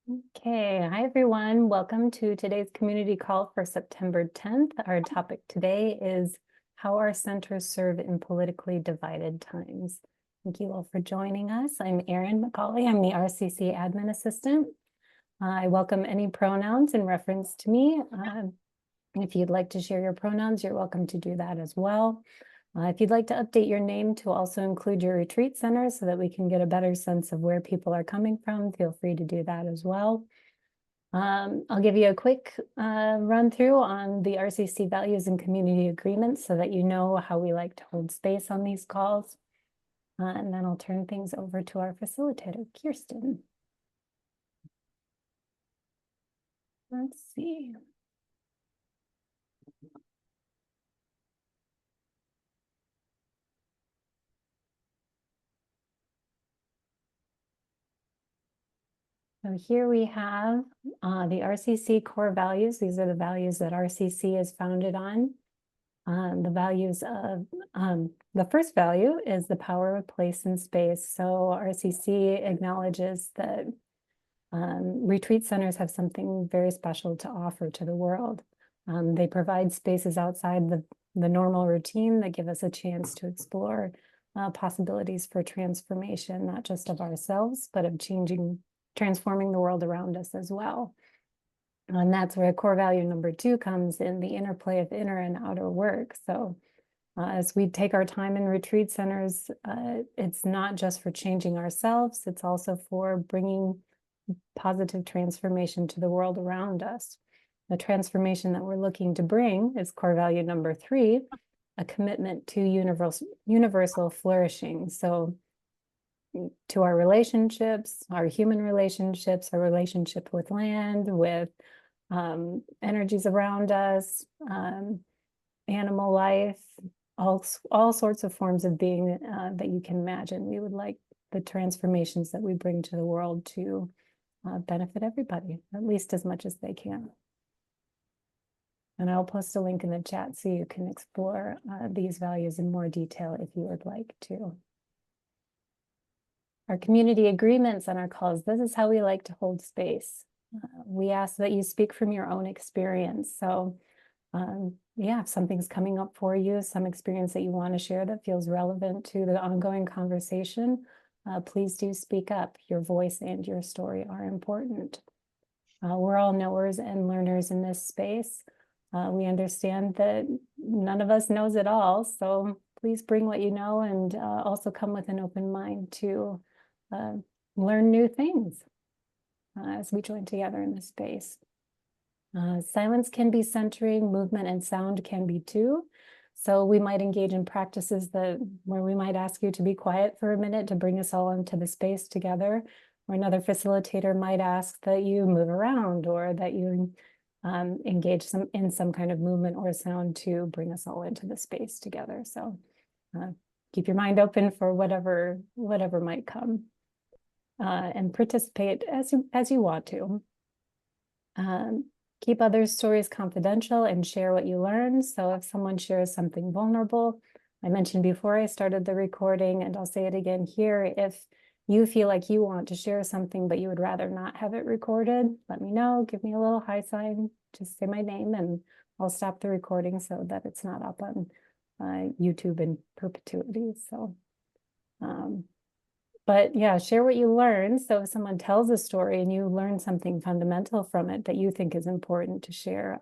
Okay, hi everyone. Welcome to today's community call for September 10th. Our topic today is how our centers serve in politically divided times. Thank you all for joining us. I'm Erin McCauley. I'm the RCC admin assistant. I welcome any pronouns in reference to me. If you'd like to share your pronouns, you're welcome to do that as well. If you'd like to update your name to also include your retreat center so that we can get a better sense of where people are coming from, feel free to do that as well. I'll give you a quick run through on the RCC values and community agreements so that you know how we like to hold space on these calls. And then I'll turn things over to our facilitator, Kirstin. Let's see. So here we have the RCC core values. These are the values that RCC is founded on. The values of the first value is the power of place and space. So RCC acknowledges that retreat centers have something very special to offer to the world. They provide spaces outside the normal routine that give us a chance to explore possibilities for transformation, not just of ourselves, but of transforming the world around us as well. And that's where core value number 2 comes in, the interplay of inner and outer work. So as we take our time in retreat centers, it's not just for changing ourselves, it's also for bringing positive transformation to the world around us. The transformation that we're looking to bring is core value number 3, a commitment to universal flourishing. So to our relationships, our human relationships, our relationship with land, with energies around us, animal life, all sorts of forms of being that you can imagine. We would like the transformations that we bring to the world to benefit everybody, at least as much as they can. And I'll post a link in the chat so you can explore these values in more detail if you would like to. Our community agreements on our calls, this is how we like to hold space. We ask that you speak from your own experience. So yeah, if something's coming up for you, some experience that you want to share that feels relevant to the ongoing conversation, please do speak up. Your voice and your story are important. We're all knowers and learners in this space. We understand that none of us knows it all, so please bring what you know and also come with an open mind to learn new things as we join together in this space. Silence can be centering, movement and sound can be too. So we might engage in practices where we might ask you to be quiet for a minute to bring us all into the space together, or another facilitator might ask that you move around or that you engage in some kind of movement or sound to bring us all into the space together. So keep your mind open for whatever might come, and participate as you want to. Keep others' stories confidential and share what you learn. So if someone shares something vulnerable, I mentioned before I started the recording, and I'll say it again here, if you feel like you want to share something, but you would rather not have it recorded, let me know, give me a little hi sign, just say my name, and I'll stop the recording so that it's not up on YouTube in perpetuity. So, but yeah, share what you learn. So if someone tells a story and you learn something fundamental from it that you think is important to share,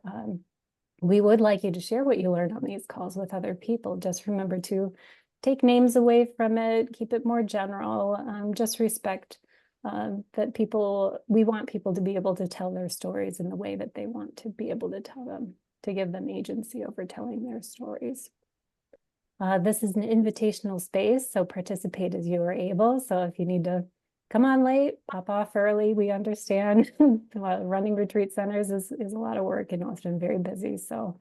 we would like you to share what you learned on these calls with other people. Just remember to take names away from it, keep it more general, just respect that we want people to be able to tell their stories in the way that they want to be able to tell them, to give them agency over telling their stories. This is an invitational space, so participate as you are able. So if you need to come on late, pop off early, we understand. Running retreat centers is a lot of work and often very busy. So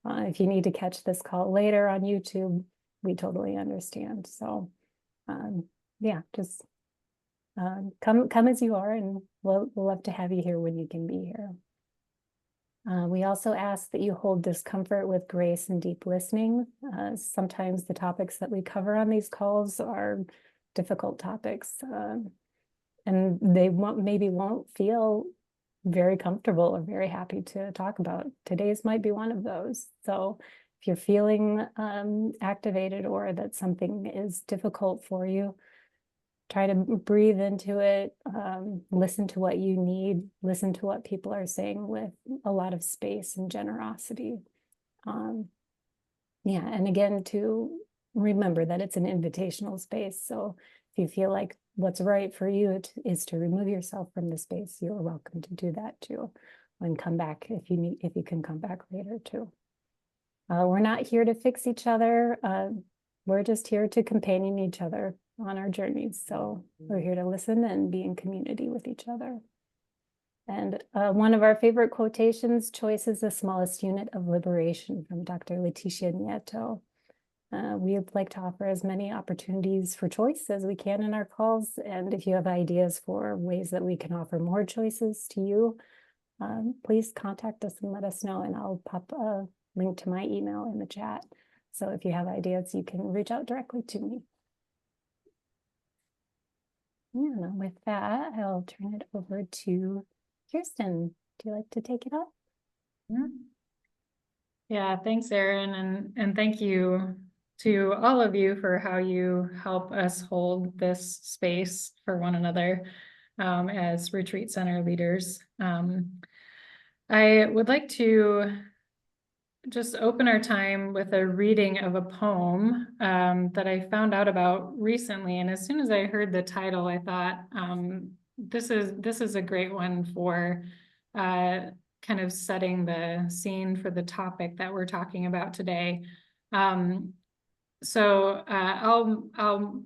if you need to catch this call later on YouTube, we totally understand. So yeah, just come as you are, and we'll love to have you here when you can be here. We also ask that you hold discomfort with grace and deep listening. Sometimes the topics that we cover on these calls are difficult topics. and they maybe won't feel very comfortable or very happy to talk about. Today's might be one of those. So if you're feeling activated or that something is difficult for you, try to breathe into it, listen to what you need, listen to what people are saying with a lot of space and generosity. Yeah, and again, to remember that it's an invitational space. So if you feel like what's right for you is to remove yourself from the space, you're welcome to do that too. And come back if you can come back later too. We're not here to fix each other. We're just here to companion each other on our journeys. So we're here to listen and be in community with each other. And one of our favorite quotations, choice is the smallest unit of liberation, from Dr. Leticia Nieto. We would like to offer as many opportunities for choice as we can in our calls. And if you have ideas for ways that we can offer more choices to you, please contact us and let us know, and I'll pop a link to my email in the chat. So if you have ideas, you can reach out directly to me. Yeah, with that, I'll turn it over to Kirstin. Do you like to take it up? Yeah, thanks, Erin, and thank you to all of you for how you help us hold this space for one another as retreat center leaders. I would like to just open our time with a reading of a poem that I found out about recently. And as soon as I heard the title, I thought, this is a great one for kind of setting the scene for the topic that we're talking about today. So I'll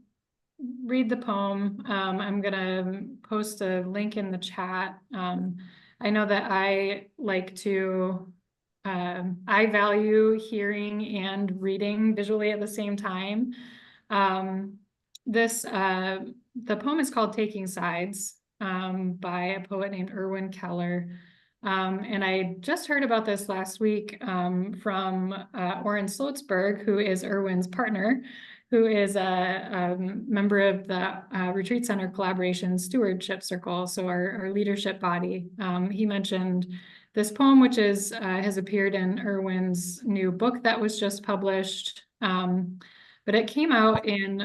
read the poem. I'm gonna post a link in the chat. I know that I like to I value hearing and reading visually at the same time. The poem is called Taking Sides by a poet named Erwin Keller. And I just heard about this last week from Oren Slotzberg, who is Erwin's partner, who is a member of the Retreat Center Collaboration Stewardship Circle, so our leadership body. He mentioned this poem, which has appeared in Erwin's new book that was just published, but it came out in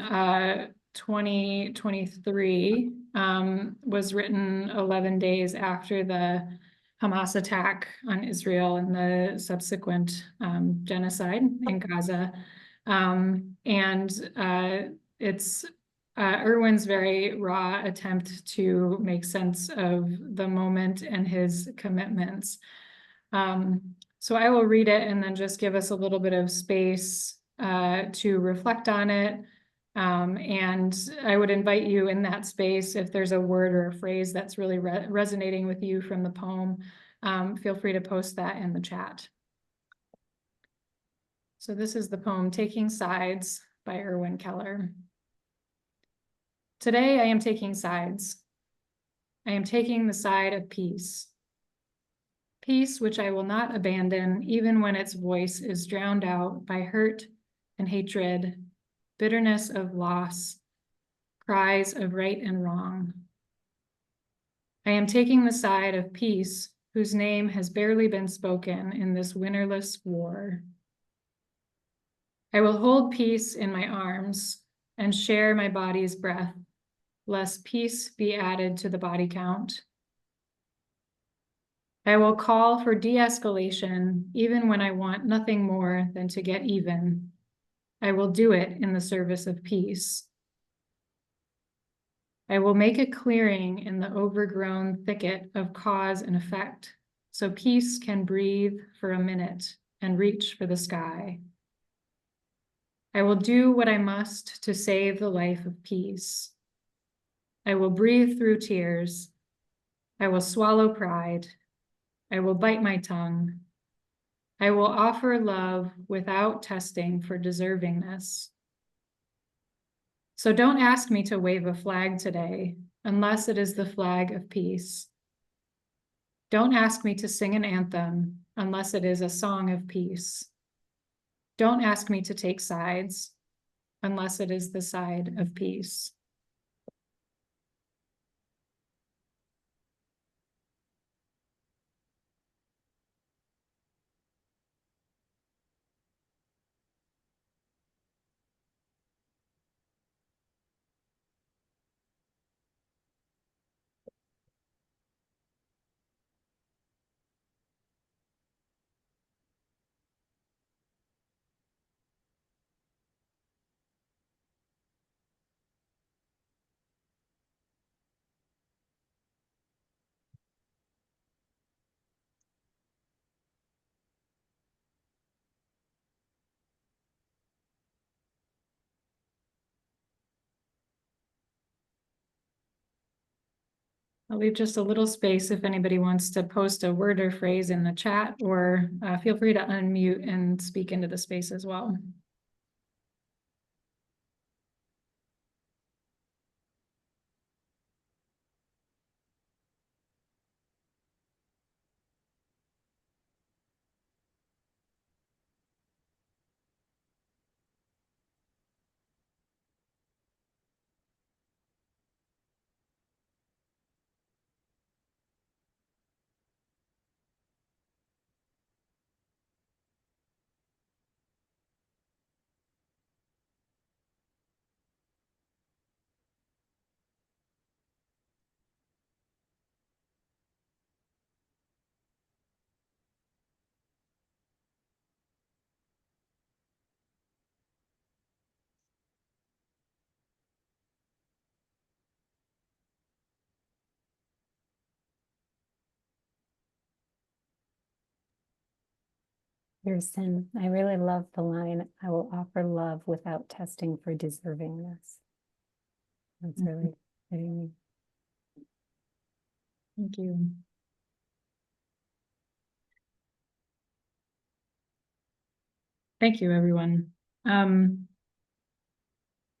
2023, was written 11 days after the Hamas attack on Israel and the subsequent genocide in Gaza. It's Erwin's very raw attempt to make sense of the moment and his commitments. So I will read it and then just give us a little bit of space to reflect on it. And I would invite you in that space, if there's a word or a phrase that's really resonating with you from the poem, feel free to post that in the chat. So this is the poem, Taking Sides by Erwin Keller. Today I am taking sides. I am taking the side of peace. Peace which I will not abandon, even when its voice is drowned out by hurt and hatred, bitterness of loss, cries of right and wrong. I am taking the side of peace, whose name has barely been spoken in this winnerless war. I will hold peace in my arms and share my body's breath, lest peace be added to the body count. I will call for de-escalation, even when I want nothing more than to get even. I will do it in the service of peace. I will make a clearing in the overgrown thicket of cause and effect, so peace can breathe for a minute and reach for the sky. I will do what I must to save the life of peace. I will breathe through tears. I will swallow pride. I will bite my tongue. I will offer love without testing for deservingness. So don't ask me to wave a flag today, unless it is the flag of peace. Don't ask me to sing an anthem, unless it is a song of peace. Don't ask me to take sides, unless it is the side of peace. I'll leave just a little space if anybody wants to post a word or phrase in the chat, or feel free to unmute and speak into the space as well. Kirstin, I really love the line, I will offer love without testing for deservingness. That's really fitting. Thank you. Thank you, everyone.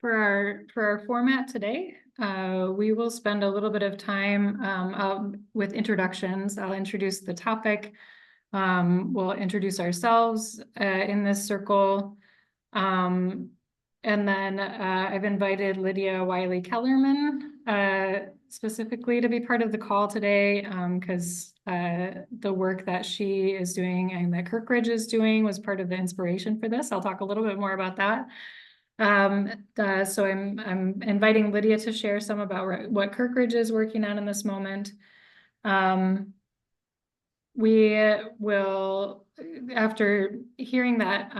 For our format today, we will spend a little bit of time with introductions. I'll introduce the topic. We'll introduce ourselves in this circle. And then I've invited Lydia Wiley-Kellerman specifically to be part of the call today because the work that she is doing and that Kirkridge is doing was part of the inspiration for this. I'll talk a little bit more about that. So I'm inviting Lydia to share some about what Kirkridge is working on in this moment. We will, after hearing that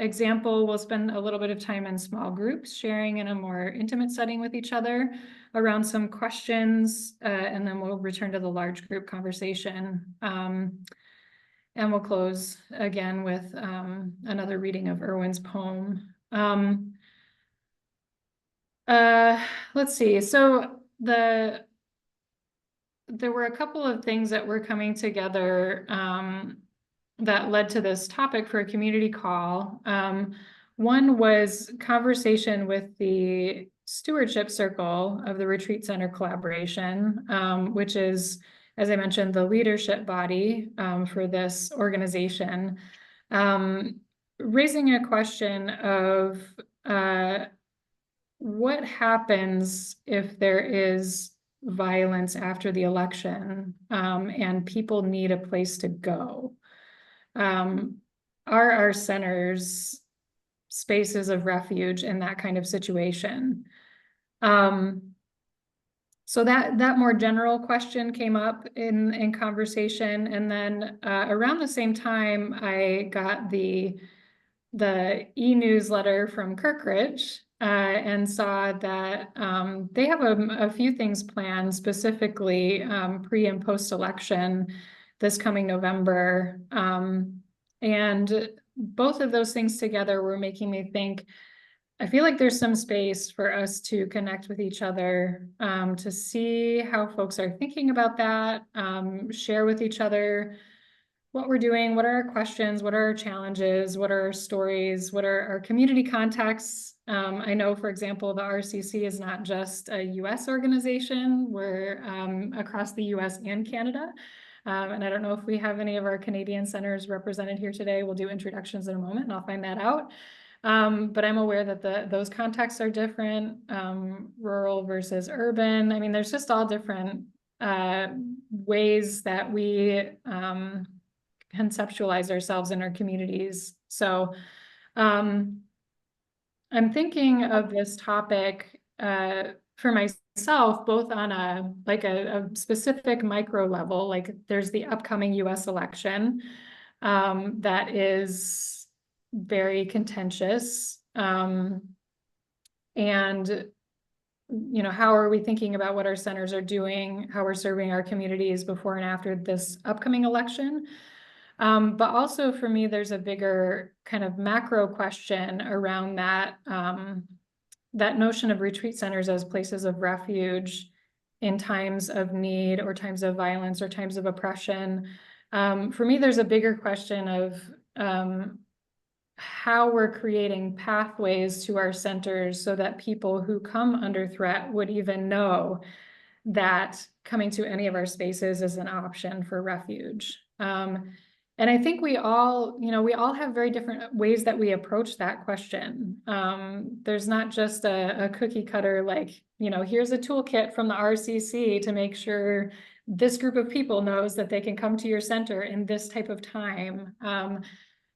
example, we'll spend a little bit of time in small groups, sharing in a more intimate setting with each other around some questions, and then we'll return to the large group conversation. And we'll close again with another reading of Irwin's poem. Let's see, so there were a couple of things that were coming together that led to this topic for a community call. One was conversation with the stewardship circle of the Retreat Center collaboration, which is, as I mentioned, the leadership body for this organization, raising a question of what happens if there is violence after the election and people need a place to go? Are our centers spaces of refuge in that kind of situation? So that more general question came up in conversation, and then around the same time I got the e-newsletter from Kirkridge and saw that they have a few things planned specifically pre and post election this coming November. And both of those things together were making me think, I feel like there's some space for us to connect with each other, to see how folks are thinking about that, share with each other what we're doing, what are our questions, what are our challenges, what are our stories, what are our community contexts. I know, for example, the RCC is not just a US organization, we're across the US and Canada. And I don't know if we have any of our Canadian centers represented here today. We'll do introductions in a moment and I'll find that out. But I'm aware that those contexts are different, rural versus urban. I mean, there's just all different ways that we conceptualize ourselves in our communities. So I'm thinking of this topic for myself, both on a specific micro level, like there's the upcoming US election that is very contentious. And how are we thinking about what our centers are doing, how we're serving our communities before and after this upcoming election? But also for me, there's a bigger kind of macro question around that, that notion of retreat centers as places of refuge in times of need or times of violence or times of oppression. For me, there's a bigger question of how we're creating pathways to our centers so that people who come under threat would even know that coming to any of our spaces is an option for refuge. And I think we all have very different ways that we approach that question. There's not just a cookie cutter, like, here's a toolkit from the RCC to make sure this group of people knows that they can come to your center in this type of time.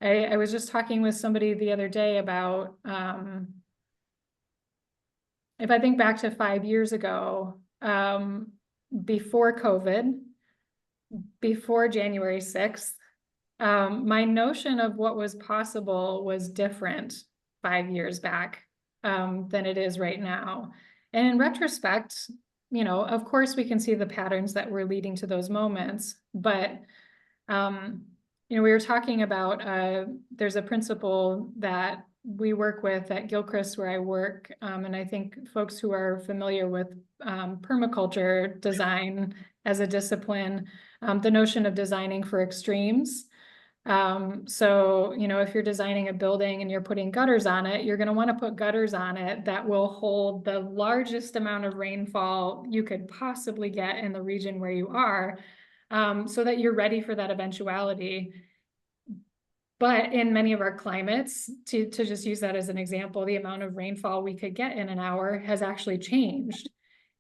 I was just talking with somebody the other day about, if I think back to 5 years ago, before COVID, before January 6th, my notion of what was possible was different 5 years back than it is right now. And in retrospect, of course we can see the patterns that were leading to those moments, but we were talking about, there's a principle that we work with at Gilchrist where I work, and I think folks who are familiar with permaculture design as a discipline, the notion of designing for extremes. So, if you're designing a building and you're putting gutters on it, you're going to want to put gutters on it that will hold the largest amount of rainfall you could possibly get in the region where you are, so that you're ready for that eventuality. But in many of our climates, to just use that as an example, the amount of rainfall we could get in an hour has actually changed.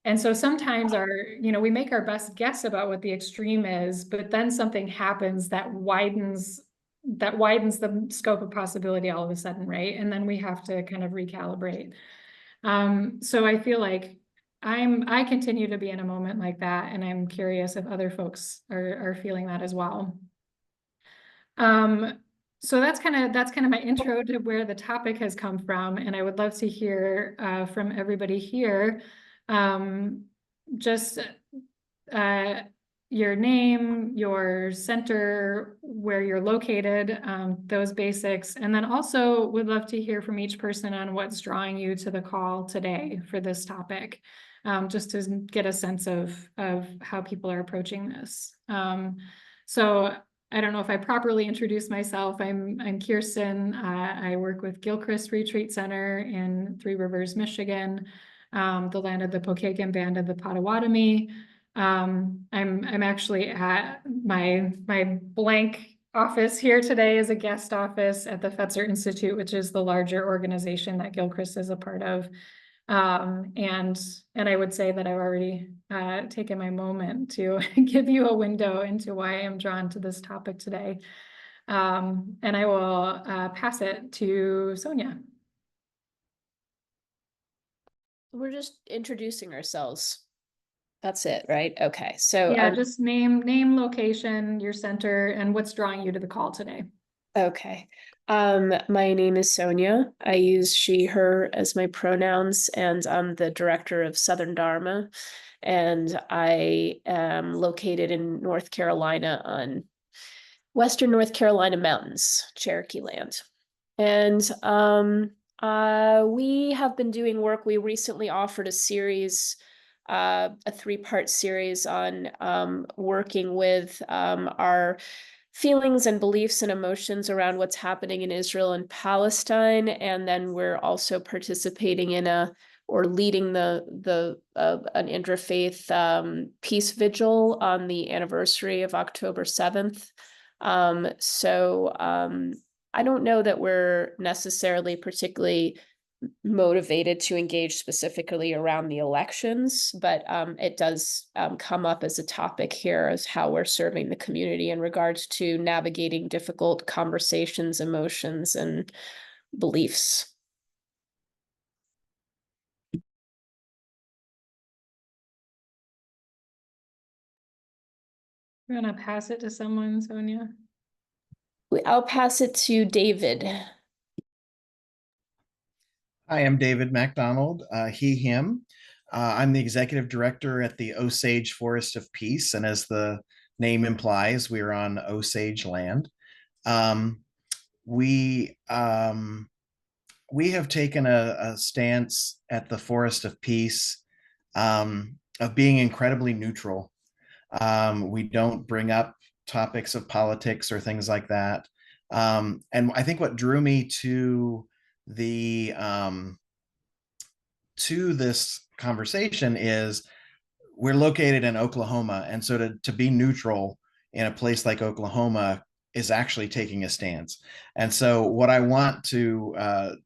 And so sometimes we make our best guess about what the extreme is, but then something happens that widens the scope of possibility all of a sudden, right? And then we have to kind of recalibrate. So I feel like I continue to be in a moment like that, and I'm curious if other folks are feeling that as well. So that's kind of my intro to where the topic has come from, and I would love to hear from everybody here. Just your name, your center, where you're located, those basics, and then also would love to hear from each person on what's drawing you to the call today for this topic, just to get a sense of how people are approaching this. So I don't know if I properly introduced myself. I'm Kirstin. I work with Gilchrist Retreat Center in Three Rivers, Michigan, the land of the Pokagon Band of the Potawatomi. I'm actually at my blank office here today as a guest office at the Fetzer Institute, which is the larger organization that Gilchrist is a part of. And I would say that I've already taken my moment to give you a window into why I'm drawn to this topic today. And I will pass it to Sonia. We're just introducing ourselves. That's it, right? Okay. So yeah, just name, location, your center, and what's drawing you to the call today. Okay. My name is Sonia. I use she, her as my pronouns, and I'm the director of Southern Dharma. And I am located in North Carolina on Western North Carolina mountains, Cherokee land. And we have been doing work. We recently offered a series, a 3-part series on working with our feelings and beliefs and emotions around what's happening in Israel and Palestine. And then we're also participating in leading an interfaith peace vigil on the anniversary of October 7th. I don't know that we're necessarily particularly motivated to engage specifically around the elections, but it does come up as a topic here as how we're serving the community in regards to navigating difficult conversations, emotions, and beliefs. We're gonna pass it to someone, Sonia. I'll pass it to David. Hi, I'm David MacDonald, he, him. I'm the executive director at the Osage Forest of Peace, and as the name implies, we're on Osage land. We have taken a stance at the Forest of Peace being incredibly neutral. We don't bring up topics of politics or things like that. And I think what drew me the to this conversation is we're located in Oklahoma, and so to be neutral in a place like Oklahoma is actually taking a stance. And so what I want to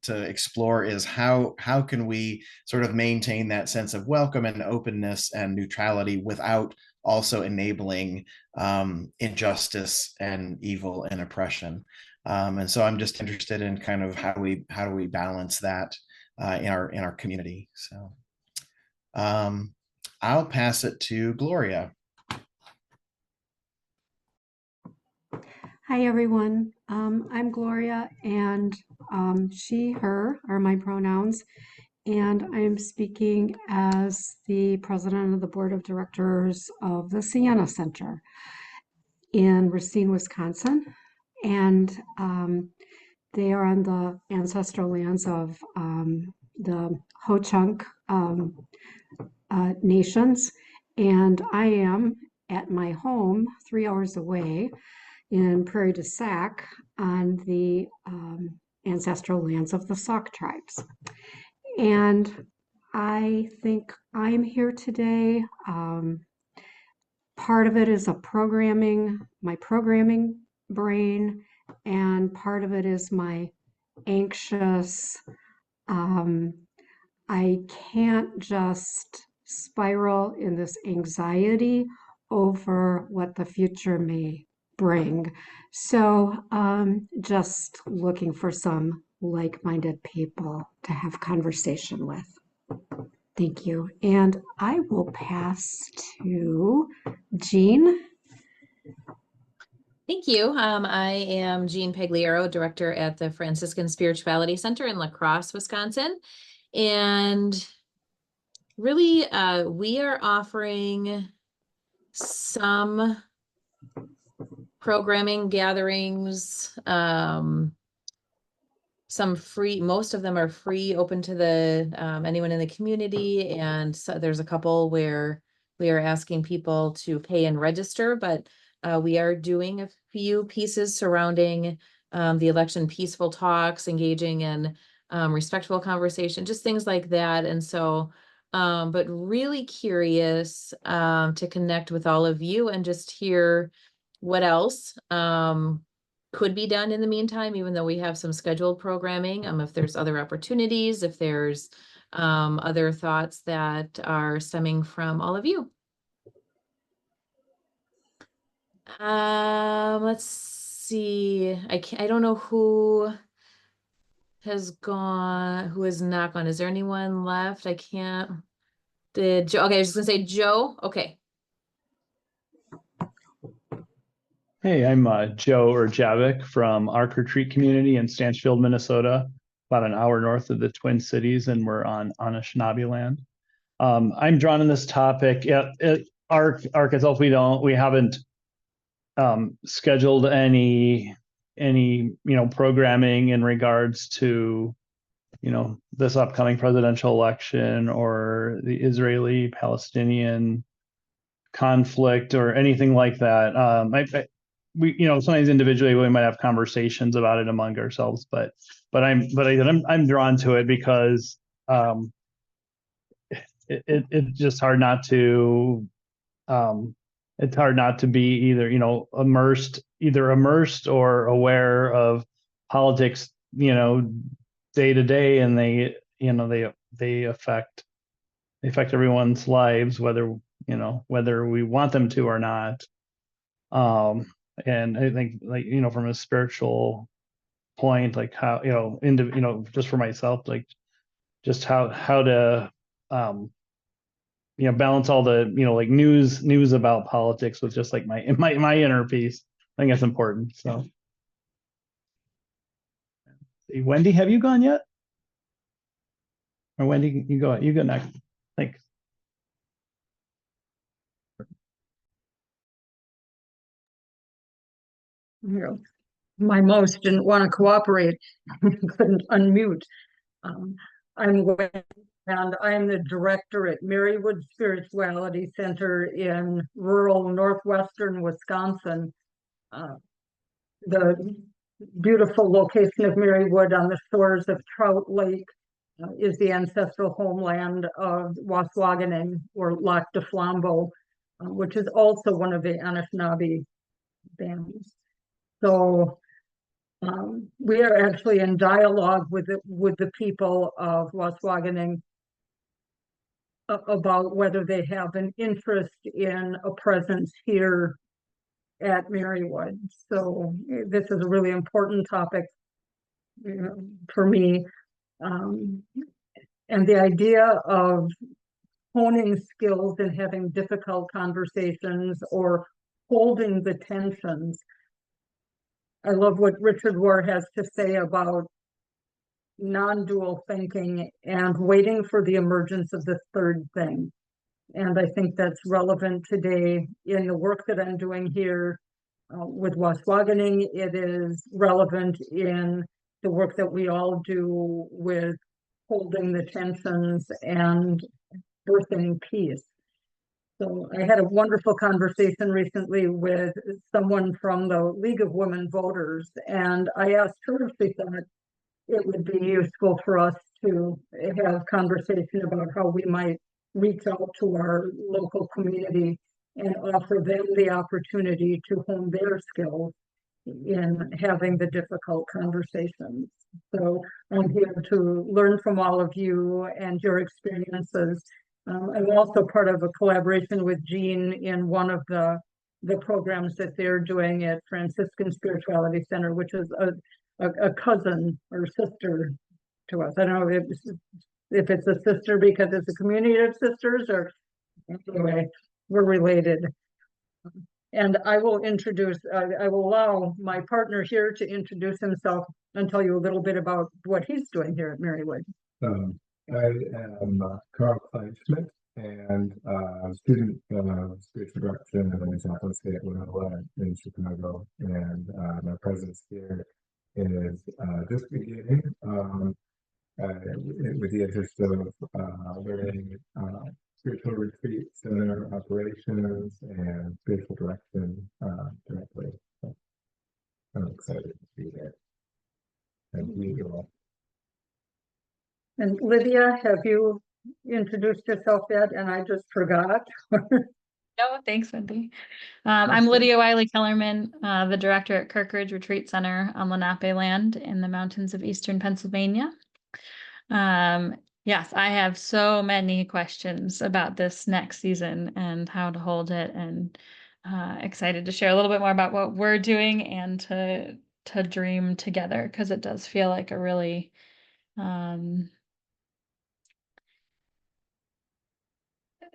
explore is how can we sort of maintain that sense of welcome and openness and neutrality without also enabling injustice and evil and oppression. And so I'm just interested in kind of how do we balance that in our community. So I'll pass it to Gloria. Hi, everyone. I'm Gloria, and she, her are my pronouns. And I'm speaking as the president of the board of directors of the Sienna Center in Racine, Wisconsin. And they are on the ancestral lands of the Ho-Chunk nations. And I am at my home 3 hours away in Prairie du Sac on the ancestral lands of the Sauk tribes. And I think I'm here today. Part of it is my programming brain, and part of it is my anxious, I can't just spiral in this anxiety over what the future may bring. So just looking for some like-minded people to have conversation with. Thank you. And I will pass to Jean. Thank you. I am Jean Pagliaro, director at the Franciscan Spirituality Center in La Crosse, Wisconsin. And really, we are offering some programming gatherings, some free, most of them are free, open to anyone in the community. And so there's a couple where we are asking people to pay and register, but we are doing a few pieces surrounding the election, peaceful talks, engaging in respectful conversation, just things like that. And so, but really curious to connect with all of you and just hear what else could be done in the meantime, even though we have some scheduled programming. If there's other opportunities, if there's other thoughts that are stemming from all of you. Let's see. I don't know who has gone, who has not gone. Is there anyone left? I can't. Did Joe? Okay, I was just gonna say Joe. Okay. Hey, I'm Joe Urjavik from Ark Retreat Community in Stanchfield, Minnesota, about an hour north of the Twin Cities, and we're on Anishinaabe land. I'm drawn in this topic. Ark itself, we haven't scheduled any programming in regards to this upcoming presidential election or the Israeli-Palestinian conflict or anything like that. We sometimes individually we might have conversations about it among ourselves, but I'm drawn to it because it's just hard not to it's hard not to be either immersed or aware of politics day to day, and they affect everyone's lives, whether we want them to or not. And I think from a spiritual point, like how just for myself, like just how to balance all the like news about politics with just like my inner peace. I think that's important. So Wendy, have you gone yet? Or Wendy, you go next. Thanks. My mouse didn't want to cooperate. Couldn't unmute. I'm and I'm the director at Marywood Spirituality Center in rural northwestern Wisconsin. The beautiful location of Marywood on the shores of Trout Lake is the ancestral homeland of Waswaganing, or Lac de Flambeau, which is also one of the Anishinaabe bands. So we are actually in dialogue with the people of Waswaganing about whether they have an interest in a presence here at Marywood. So this is a really important topic, you know, for me. And the idea of honing skills and having difficult conversations or holding the tensions. I love what Richard Rohr has to say about non-dual thinking and waiting for the emergence of the third thing. And I think that's relevant today in the work that I'm doing here with Waswaganing. It is relevant in the work that we all do with holding the tensions and birthing peace. So I had a wonderful conversation recently with someone from the League of Women Voters, and I asked her if she thought it would be useful for us to have conversation about how we might reach out to our local community and offer them the opportunity to hone their skills in having the difficult conversations. So I'm here to learn from all of you and your experiences. I'm also part of a collaboration with Jean in one of the programs that they're doing at Franciscan Spirituality Center, which is a cousin or sister to us. I don't know if it's a sister because it's a community of sisters, or anyway, we're related. And I will allow my partner here to introduce himself and tell you a little bit about what he's doing here at Marywood. I am Carl Kleinschmidt, and student of spiritual direction at Southwest State in Chicago. And my presence here is just beginning with the interest of learning spiritual retreat center operations and spiritual direction directly. So I'm excited to be there. And you all. And Lydia, have you introduced yourself yet? And I just forgot. No, thanks, Wendy. I'm Lydia Wiley-Kellerman, the director at Kirkridge Retreat Center on Lenape land in the mountains of eastern Pennsylvania. Yes, I have so many questions about this next season and how to hold it, and excited to share a little bit more about what we're doing and to dream together, because it does feel like a really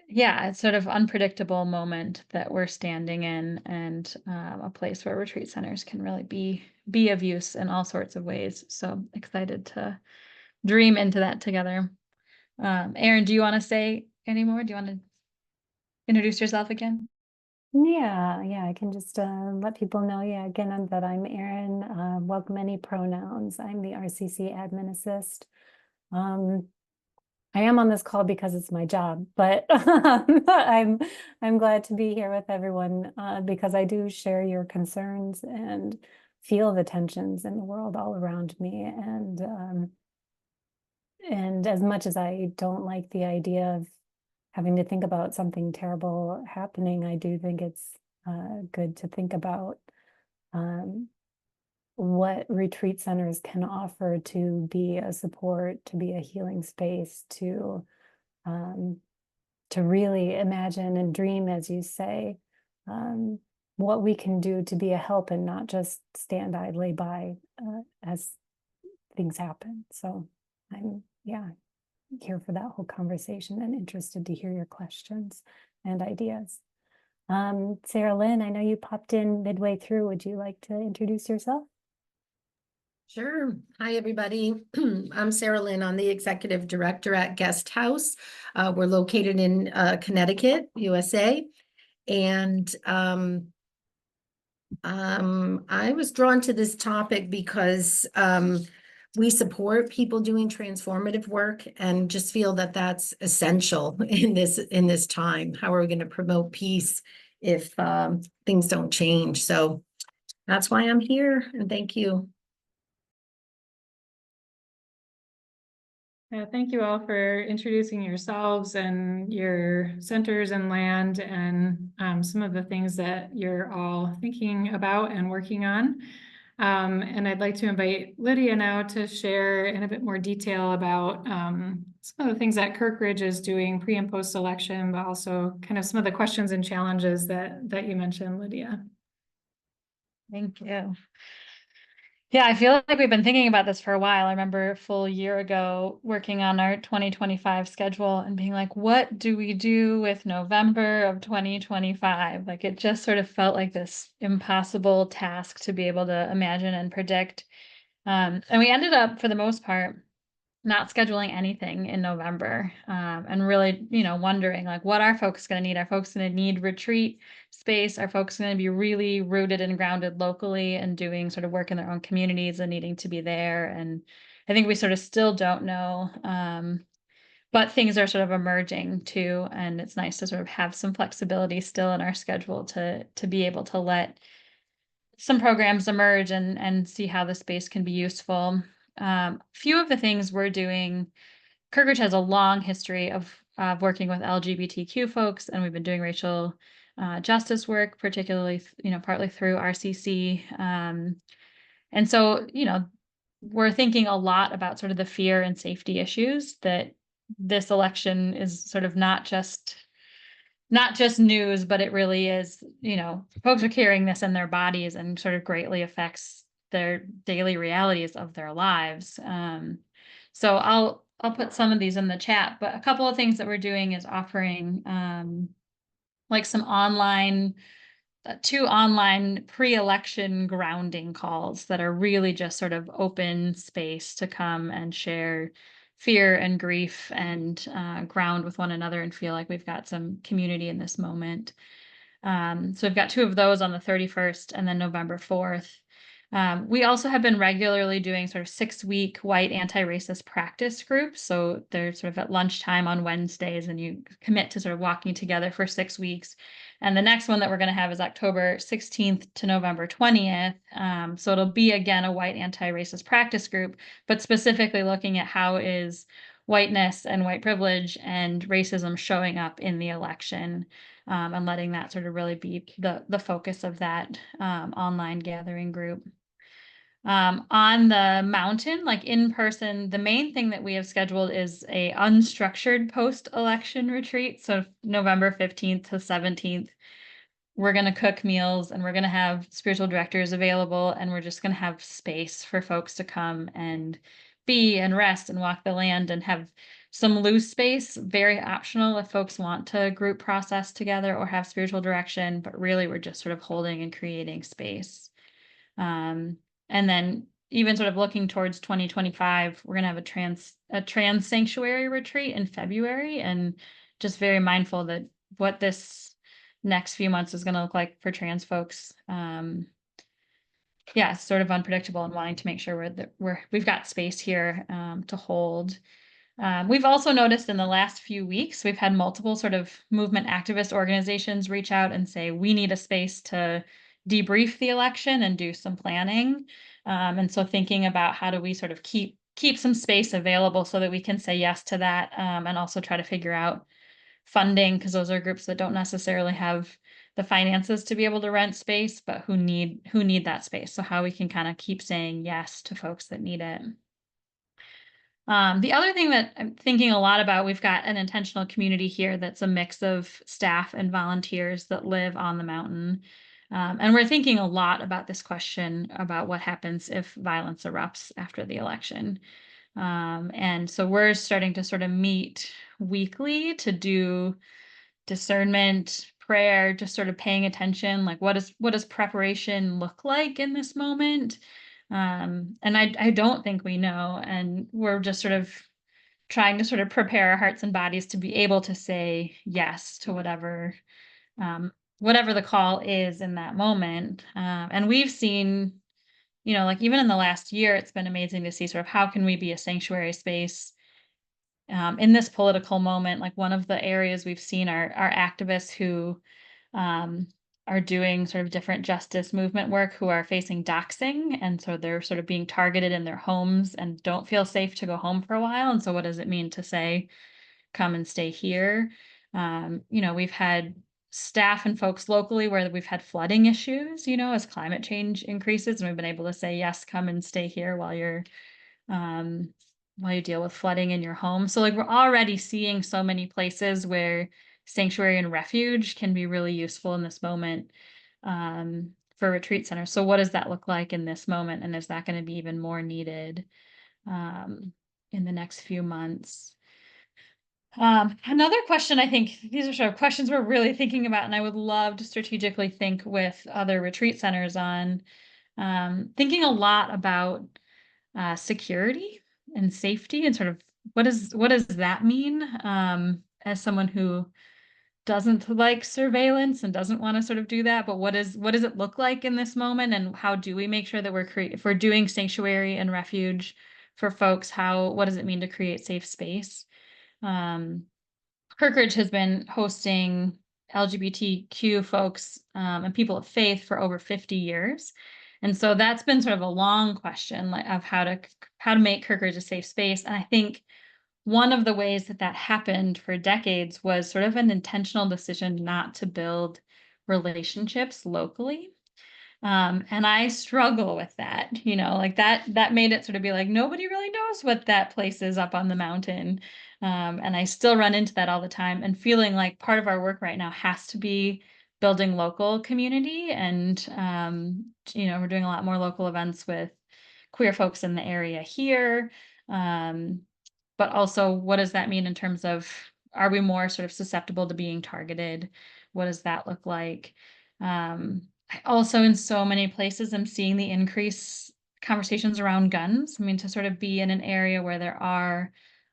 it's sort of unpredictable moment that we're standing in, and a place where retreat centers can really be of use in all sorts of ways. So excited to dream into that together. Erin, do you want to say any more? Do you want to introduce yourself again? Yeah, I can just let people know, again, that I'm Erin, welcome any pronouns. I'm the RCC admin assist. I am on this call because it's my job, but I'm glad to be here with everyone because I do share your concerns and feel the tensions in the world all around me. And as much as I don't like the idea of having to think about something terrible happening, I do think it's good to think about what retreat centers can offer to be a support, to be a healing space, to really imagine and dream, as you say, what we can do to be a help and not just stand idly by as things happen. So I'm here for that whole conversation and interested to hear your questions and ideas. Sarah Lynn, I know you popped in midway through. Would you like to introduce yourself? Sure. Hi, everybody. I'm Sarah Lynn. I'm the executive director at Guest House. We're located in Connecticut, USA. And I was drawn to this topic because we support people doing transformative work and just feel that that's essential in this time. How are we going to promote peace if things don't change? So that's why I'm here, and thank you. Thank you all for introducing yourselves and your centers and land and some of the things that you're all thinking about and working on. And I'd like to invite Lydia now to share in a bit more detail about some of the things that Kirkridge is doing pre and post election, but also kind of some of the questions and challenges that you mentioned, Lydia. Thank you. Yeah, I feel like we've been thinking about this for a while. I remember a full year ago working on our 2025 schedule and being like, what do we do with November of 2025? Like it just sort of felt like this impossible task to be able to imagine and predict. And we ended up, for the most part, not scheduling anything in November, and really, wondering like, what are folks going to need? Are folks going to need retreat space? Are folks going to be really rooted and grounded locally and doing sort of work in their own communities and needing to be there? And I think we sort of still don't know, but things are sort of emerging too. And it's nice to sort of have some flexibility still in our schedule to be able to let some programs emerge and see how the space can be useful. Few of the things we're doing, Kirkridge has a long history of working with LGBTQ folks, and we've been doing racial justice work, particularly, partly through RCC. And so, we're thinking a lot about sort of the fear and safety issues that this election is sort of not just news, but it really is, folks are carrying this in their bodies and sort of greatly affects their daily realities of their lives. So I'll put some of these in the chat, but a couple of things that we're doing is offering like some online, 2 online pre-election grounding calls that are really just sort of open space to come and share fear and grief and ground with one another and feel like we've got some community in this moment. So we've got 2 of those on the 31st and then November 4th. We also have been regularly doing sort of 6-week white anti-racist practice groups. So they're sort of at lunchtime on Wednesdays, and you commit to sort of walking together for 6 weeks. And the next one that we're going to have is October 16th to November 20th. So it'll be, again, a white anti-racist practice group, but specifically looking at how is whiteness and white privilege and racism showing up in the election, and letting that sort of really be the focus of that online gathering group. On the mountain, like in person, the main thing that we have scheduled is a unstructured post-election retreat. So November 15th to 17th, we're going to cook meals and we're going to have spiritual directors available, and we're just going to have space for folks to come and be and rest and walk the land and have some loose space, very optional if folks want to group process together or have spiritual direction, but really we're just sort of holding and creating space. And then even sort of looking towards 2025, we're going to have a trans sanctuary retreat in February, and just very mindful that what this next few months is going to look like for trans folks. Yeah, it's sort of unpredictable, and wanting to make sure we've got space here to hold. We've also noticed in the last few weeks, we've had multiple sort of movement activist organizations reach out and say, we need a space to debrief the election and do some planning. And so thinking about how do we sort of keep some space available so that we can say yes to that, and also try to figure out funding, because those are groups that don't necessarily have the finances to be able to rent space, but who need that space. So how we can kind of keep saying yes to folks that need it. The other thing that I'm thinking a lot about, we've got an intentional community here that's a mix of staff and volunteers that live on the mountain. And we're thinking a lot about this question about what happens if violence erupts after the election. And so we're starting to sort of meet weekly to do discernment, prayer, just sort of paying attention, like what does preparation look like in this moment? And I don't think we know, and we're just sort of trying to sort of prepare our hearts and bodies to be able to say yes to whatever the call is in that moment. And we've seen, you know, like even in the last year, it's been amazing to see sort of how can we be a sanctuary space in this political moment. Like one of the areas we've seen are activists who are doing sort of different justice movement work who are facing doxing. And so they're sort of being targeted in their homes and don't feel safe to go home for a while. And so what does it mean to say, come and stay here? You know, we've had staff and folks locally where we've had flooding issues, you know, as climate change increases, and we've been able to say, yes, come and stay here while you deal with flooding in your home. So like we're already seeing so many places where sanctuary and refuge can be really useful in this moment for retreat centers. So what does that look like in this moment? And is that going to be even more needed in the next few months? Another question, I think these are sort of questions we're really thinking about, and I would love to strategically think with other retreat centers on thinking a lot about security and safety and sort of what does that mean as someone who doesn't like surveillance and doesn't want to sort of do that, but what does it look like in this moment, and how do we make sure that if we're doing sanctuary and refuge for folks, what does it mean to create safe space? Kirkridge has been hosting LGBTQ folks and people of faith for over 50 years. And so that's been sort of a long question of how to make Kirkridge a safe space. And I think one of the ways that happened for decades was sort of an intentional decision not to build relationships locally. And I struggle with that, you know, like that made it sort of be like, nobody really knows what that place is up on the mountain. And I still run into that all the time and feeling like part of our work right now has to be building local community. And, you know, we're doing a lot more local events with queer folks in the area here. But also what does that mean in terms of, are we more sort of susceptible to being targeted? What does that look like? I also, in so many places, I'm seeing the increase conversations around guns. I mean, to sort of be in an area where there are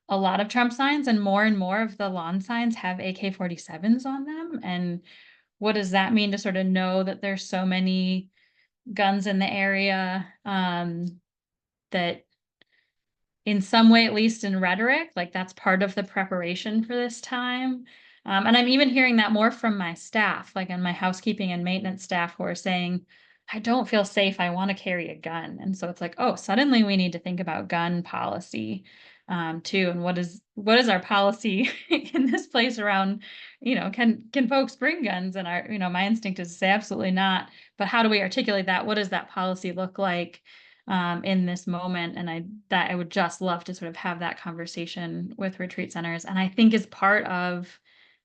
a lot of Trump signs and more of the lawn signs have AK-47s on them. And what does that mean to sort of know that there's so many guns in the area that in some way, at least in rhetoric, like that's part of the preparation for this time. And I'm even hearing that more from my staff, like on my housekeeping and maintenance staff who are saying, I don't feel safe, I want to carry a gun. And so it's like, oh, suddenly we need to think about gun policy too. And what is our policy in this place around, you know, can folks bring guns? And you know, my instinct is to say absolutely not. But how do we articulate that? What does that policy look like in this moment? And I would just love to sort of have that conversation with retreat centers. And I think is part of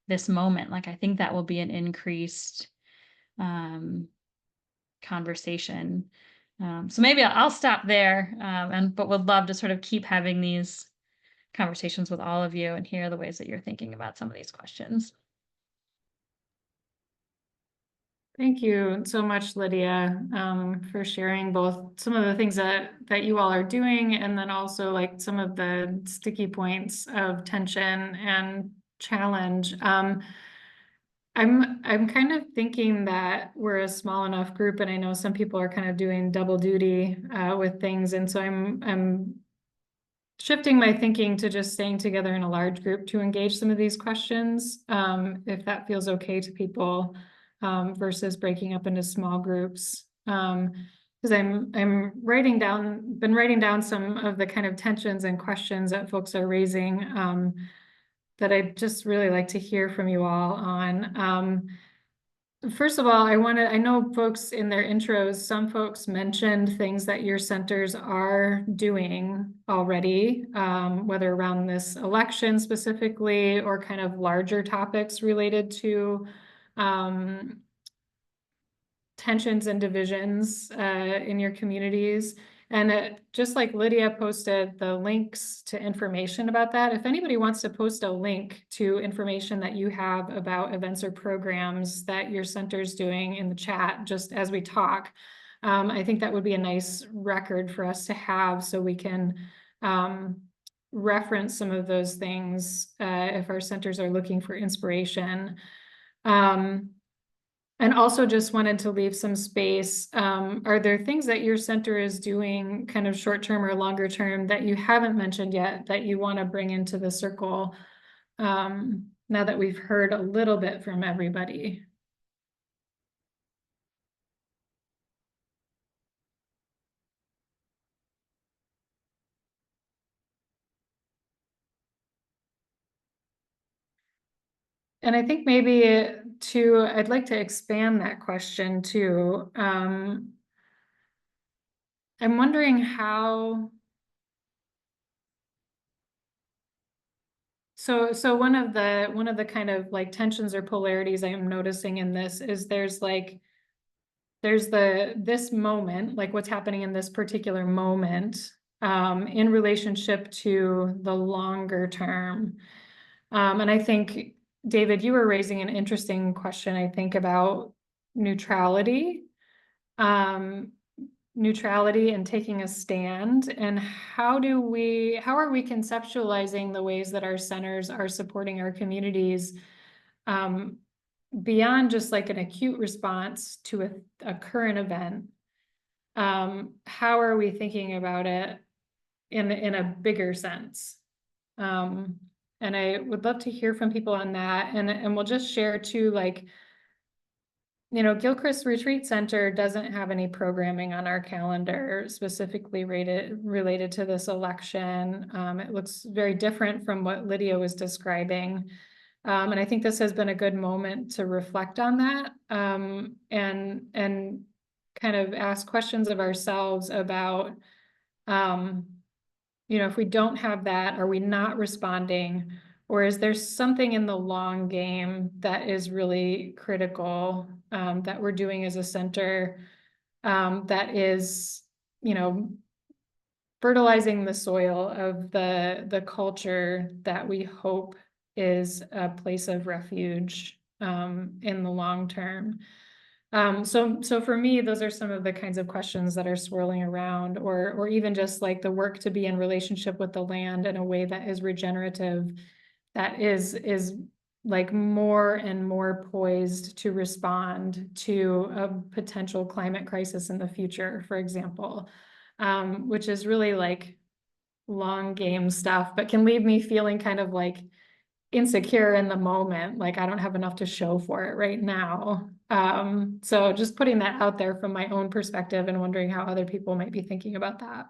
this moment. Like, I think that will be an increased conversation. So maybe I'll stop there, but would love to sort of keep having these conversations with all of you and hear the ways that you're thinking about some of these questions. Thank you so much, Lydia, for sharing both some of the things that you all are doing, and then also like some of the sticky points of tension and challenge. I'm kind of thinking that we're a small enough group, and I know some people are kind of doing double duty with things, and so I'm shifting my thinking to just staying together in a large group to engage some of these questions, if that feels okay to people, versus breaking up into small groups. Because I'm been writing down some of the kind of tensions and questions that folks are raising, that I'd just really like to hear from you all on. First of all, I know folks in their intros, some folks mentioned things that your centers are doing already, whether around this election specifically or kind of larger topics related to tensions and divisions in your communities. And just like Lydia posted the links to information about that, if anybody wants to post a link to information that you have about events or programs that your center's doing in the chat, just as we talk, I think that would be a nice record for us to have, so we can reference some of those things if our centers are looking for inspiration. And also just wanted to leave some space. Are there things that your center is doing kind of short term or longer term that you haven't mentioned yet that you want to bring into the circle? Now that we've heard a little bit from everybody. And I think maybe I'd like to expand that question too. I'm wondering how. So one of the kind of like tensions or polarities I am noticing in this is there's this moment, like what's happening in this particular moment, in relationship to the longer term. And I think, David, you were raising an interesting question, I think, about neutrality. Neutrality and taking a stand, and how are we conceptualizing the ways that our centers are supporting our communities, beyond just like an acute response to a current event. How are we thinking about it in a bigger sense? And I would love to hear from people on that, and we'll just share too, like, you know, Gilchrist Retreat Center doesn't have any programming on our calendar specifically related to this election. It looks very different from what Lydia was describing. And I think this has been a good moment to reflect on that, and kind of ask questions of ourselves about, you know, if we don't have that, are we not responding? Or is there something in the long game that is really critical, that we're doing as a center, that is, you know, fertilizing the soil of the culture that we hope is a place of refuge, in the long term. So for me, those are some of the kinds of questions that are swirling around, or even just like the work to be in relationship with the land in a way that is regenerative, that is like more and more poised to respond to a potential climate crisis in the future, for example, which is really like long game stuff, but can leave me feeling kind of like insecure in the moment, like I don't have enough to show for it right now. So just putting that out there from my own perspective and wondering how other people might be thinking about that.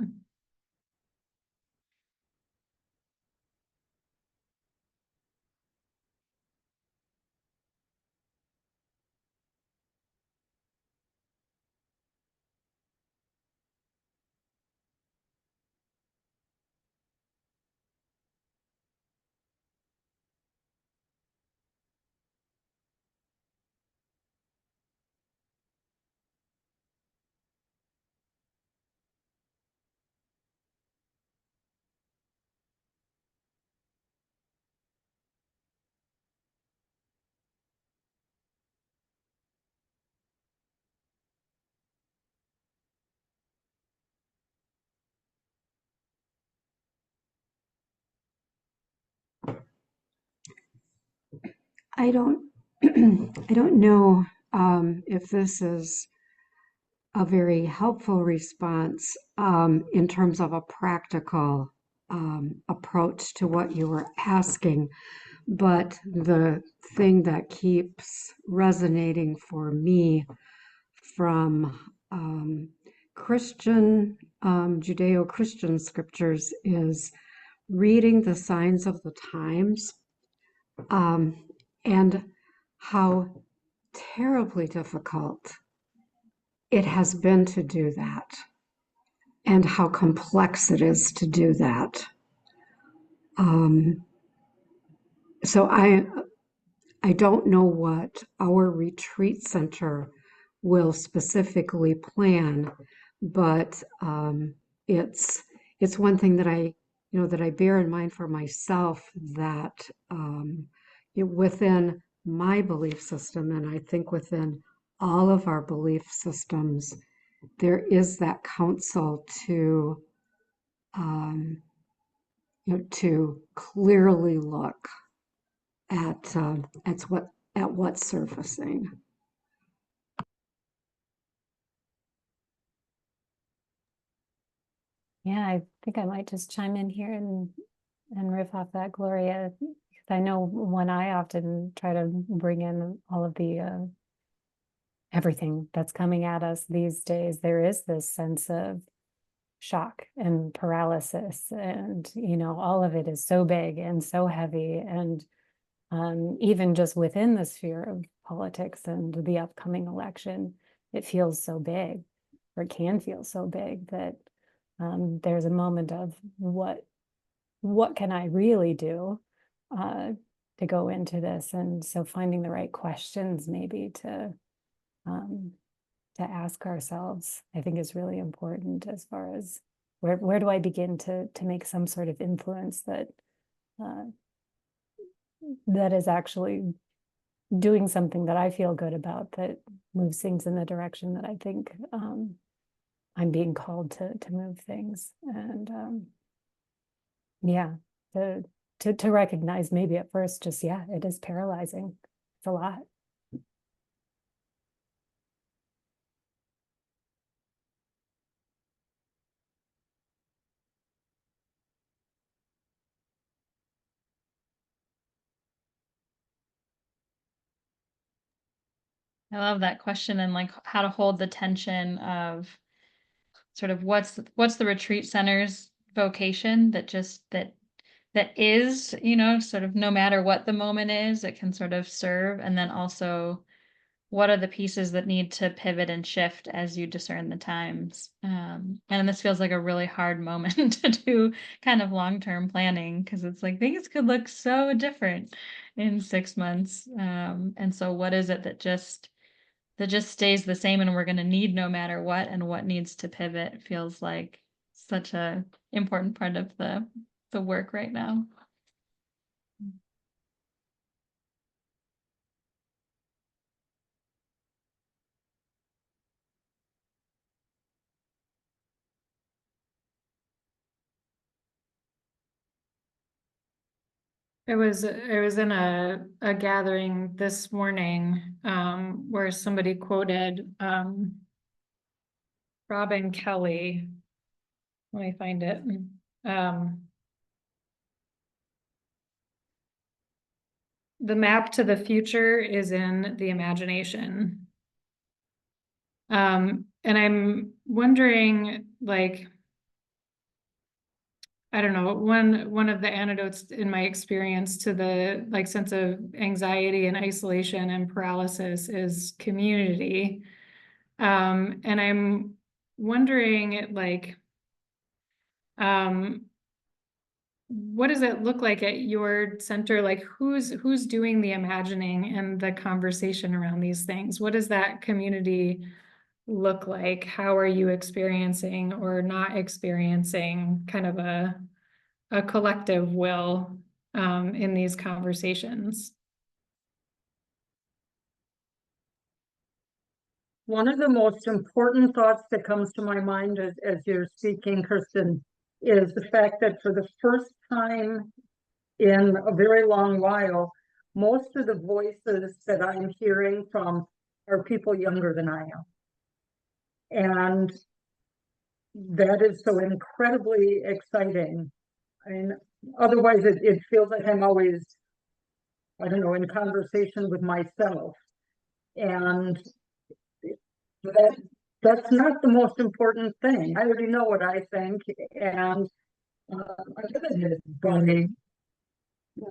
I don't, I don't know if this is a very helpful response in terms of a practical approach to what you were asking. But the thing that keeps resonating for me from Christian, Judeo-Christian scriptures is reading the signs of the times, and how terribly difficult it has been to do that, and how complex it is to do that. So I don't know what our retreat center will specifically plan, but it's one thing that I bear in mind for myself, that within my belief system, and I think within all of our belief systems, there is that counsel to to clearly look at what's surfacing. Yeah, I think I might just chime in here and riff off that, Gloria. Because I know when I often try to bring in all of the everything that's coming at us these days, there is this sense of shock and paralysis, and all of it is so big and so heavy, and even just within the sphere of politics and the upcoming election, it feels so big, or it can feel so big, that there's a moment of what can I really do to go into this. And so finding the right questions maybe to ask ourselves, I think, is really important, as far as where do I begin to make some sort of influence that that is actually doing something that I feel good about, that moves things in the direction that I think I'm being called to move things. And yeah, to recognize maybe at first, just, yeah, it is paralyzing. It's a lot. I love that question, and like how to hold the tension of sort of what's the retreat center's vocation, that is, sort of no matter what the moment is, it can sort of serve. And then also, what are the pieces that need to pivot and shift as you discern the times? And this feels like a really hard moment to do kind of long-term planning, because it's like things could look so different in 6 months. And so what is it that just stays the same and we're going to need no matter what, and what needs to pivot feels like such a important part of the work right now. I was in a gathering this morning where somebody quoted Robin Kelly. Let me find it. The map to the future is in the imagination. And I'm wondering, like, I don't know, one of the antidotes in my experience to the like sense of anxiety and isolation and paralysis is community. And I'm wondering, like, what does it look like at your center? Like, who's doing the imagining and the conversation around these things? What does that community look like? How are you experiencing or not experiencing kind of a collective will in these conversations? One of the most important thoughts that comes to my mind as you're speaking, Kirstin, is the fact that for the first time in a very long while, most of the voices that I'm hearing from are people younger than I am. And that is so incredibly exciting. I mean, otherwise it feels like I'm always, I don't know, in conversation with myself. And that's not the most important thing. I already know what I think, and I live it by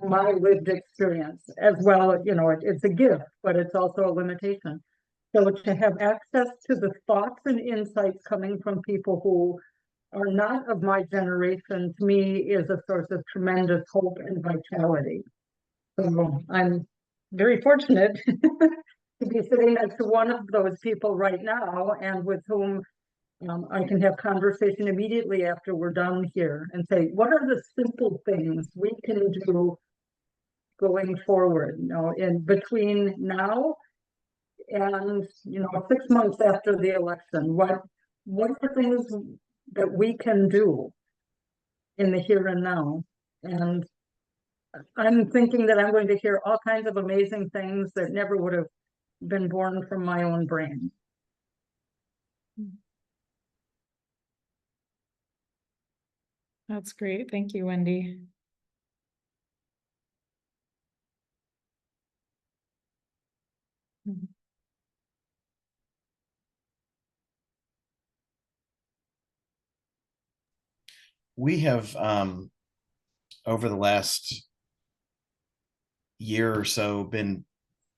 my lived experience as well. It's a gift, but it's also a limitation. So to have access to the thoughts and insights coming from people who are not of my generation, to me, is a source of tremendous hope and vitality. So I'm very fortunate to be sitting next to one of those people right now, and with whom I can have conversation immediately after we're done here and say, what are the simple things we can do going forward, in between now and 6 months after the election? What are things that we can do in the here and now? And I'm thinking that I'm going to hear all kinds of amazing things that never would have been born from my own brain. That's great. Thank you, Wendy. We have over the last year or so been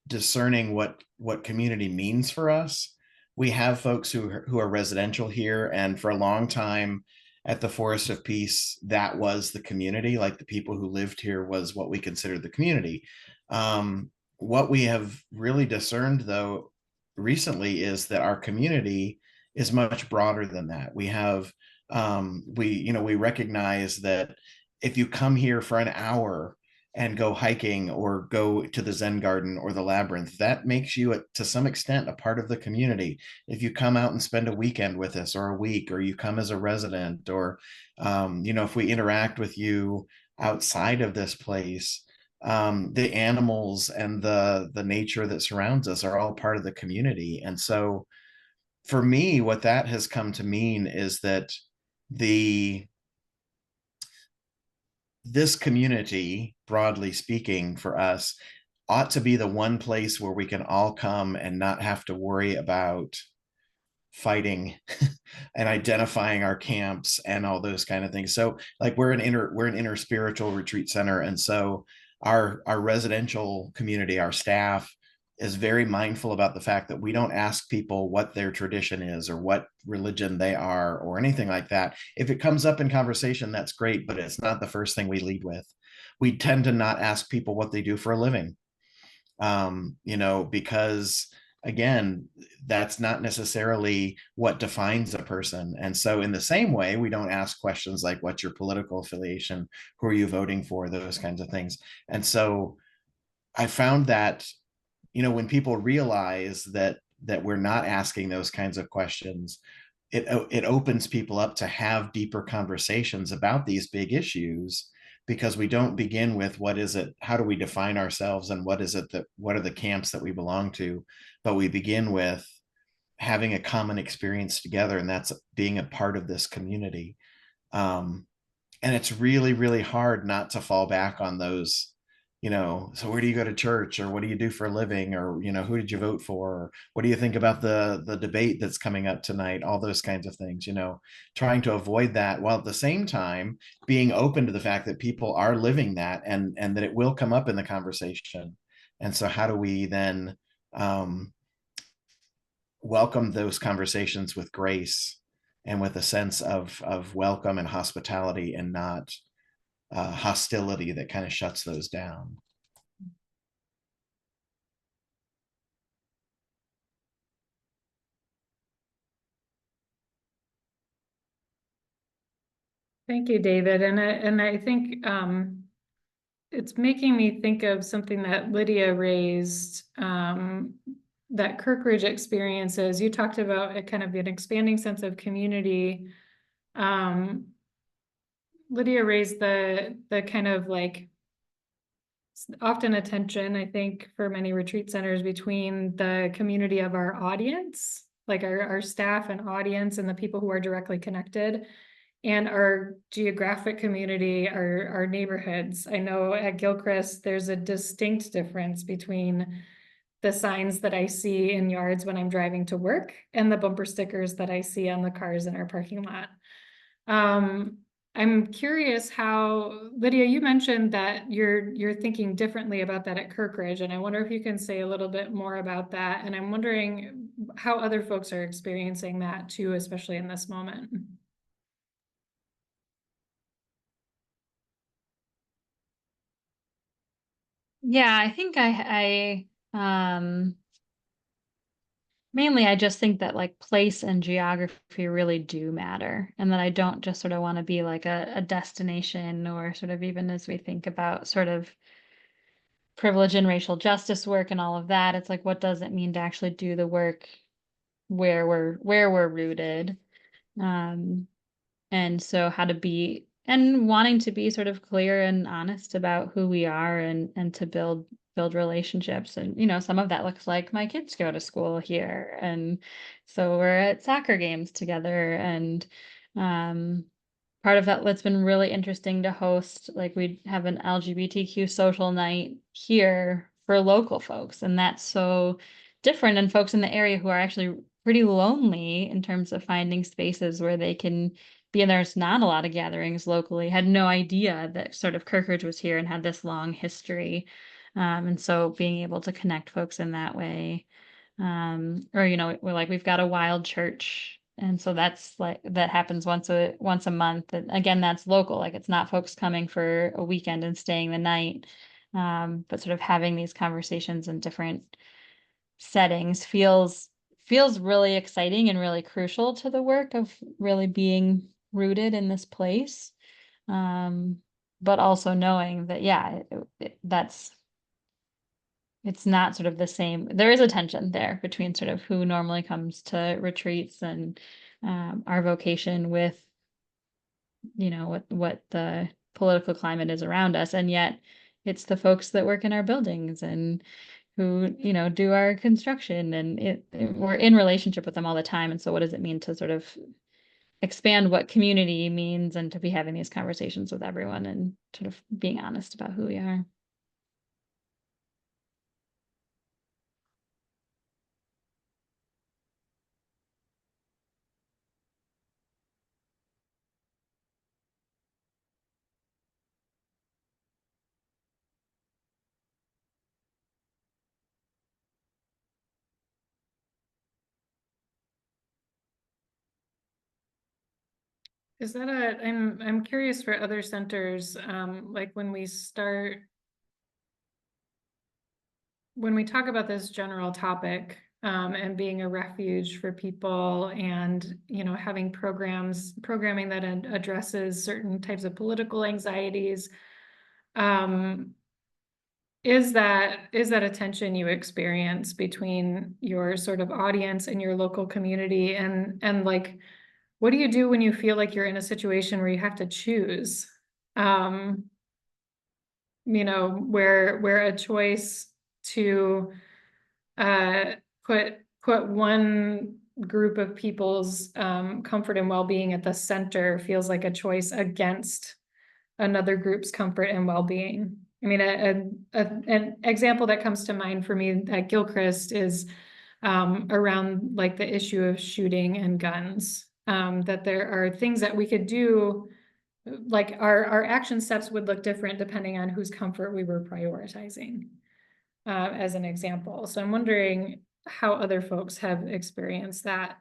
discerning what community means for us. We have folks who are residential here, and for a long time at the Forest of Peace, that was the community. Like the people who lived here was what we considered the community. What we have really discerned, though, recently is that our community is much broader than that. We have we recognize that if you come here for an hour and go hiking or go to the Zen garden or the labyrinth, that makes you to some extent a part of the community. If you come out and spend a weekend with us or a week, or you come as a resident, or if we interact with you outside of this place, the animals and the nature that surrounds us are all part of the community. And so for me, what that has come to mean is that this community, broadly speaking, for us, ought to be the one place where we can all come and not have to worry about fighting and identifying our camps and all those kind of things. So like we're an inner spiritual retreat center. And so our residential community, our staff, is very mindful about the fact that we don't ask people what their tradition is or what religion they are or anything like that. If it comes up in conversation, that's great, but it's not the first thing we lead with. We tend to not ask people what they do for a living, because again, that's not necessarily what defines a person. And so in the same way, we don't ask questions like, what's your political affiliation? Who are you voting for? Those kinds of things. And so I found that when people realize that we're not asking those kinds of questions, it opens people up to have deeper conversations about these big issues, because we don't begin with what is it, how do we define ourselves, and what are the camps that we belong to, but we begin with having a common experience together, and that's being a part of this community. And it's really, really hard not to fall back on those, so where do you go to church, or what do you do for a living, or who did you vote for, or what do you think about the debate that's coming up tonight, all those kinds of things, trying to avoid that, while at the same time being open to the fact that people are living that, and that it will come up in the conversation. And so how do we then welcome those conversations with grace and with a sense of welcome and hospitality, and not hostility that kind of shuts those down. Thank you, David. And I think it's making me think of something that Lydia raised, that Kirkridge experiences. You talked about a kind of an expanding sense of community. Lydia raised the kind of like often a tension, I think, for many retreat centers between the community of our audience, like our staff and audience and the people who are directly connected, and our geographic community, our neighborhoods. I know at Gilchrist, there's a distinct difference between the signs that I see in yards when I'm driving to work and the bumper stickers that I see on the cars in our parking lot. I'm curious how, Lydia, you mentioned that you're thinking differently about that at Kirkridge, and I wonder if you can say a little bit more about that. And I'm wondering how other folks are experiencing that too, especially in this moment. Yeah, I think mainly I just think that like place and geography really do matter, and that I don't just sort of want to be like a destination, or sort of, even as we think about sort of privilege and racial justice work and all of that, it's like, what does it mean to actually do the work where we're rooted? And so how to be, and wanting to be sort of clear and honest about who we are, and to build relationships. And some of that looks like my kids go to school here, and so we're at soccer games together, and part of that's been really interesting to host, like we have an LGBTQ social night here for local folks, and that's so different, and folks in the area who are actually pretty lonely in terms of finding spaces where they can be, and there's not a lot of gatherings locally, had no idea that sort of Kirkridge was here and had this long history. And so being able to connect folks in that way, or we've got a wild church, and so that's like that happens once a month, and again that's local, like it's not folks coming for a weekend and staying the night, but sort of having these conversations in different settings feels really exciting and really crucial to the work of really being rooted in this place, but also knowing that it's not sort of the same. There is a tension there between sort of who normally comes to retreats and our vocation with, what the political climate is around us. And yet it's the folks that work in our buildings and who, do our construction, and we're in relationship with them all the time. And so what does it mean to sort of expand what community means, and to be having these conversations with everyone and sort of being honest about who we are. Is that I'm curious for other centers, like when we talk about this general topic, and being a refuge for people, and, having programming that addresses certain types of political anxieties, is that a tension you experience between your sort of audience and your local community, and like, what do you do when you feel like you're in a situation where you have to choose? Where a choice to put one group of people's comfort and well-being at the center feels like a choice against another group's comfort and well-being. I mean, an example that comes to mind for me at Gilchrist is around like the issue of shooting and guns. That there are things that we could do, like our action steps would look different depending on whose comfort we were prioritizing, as an example. So I'm wondering how other folks have experienced that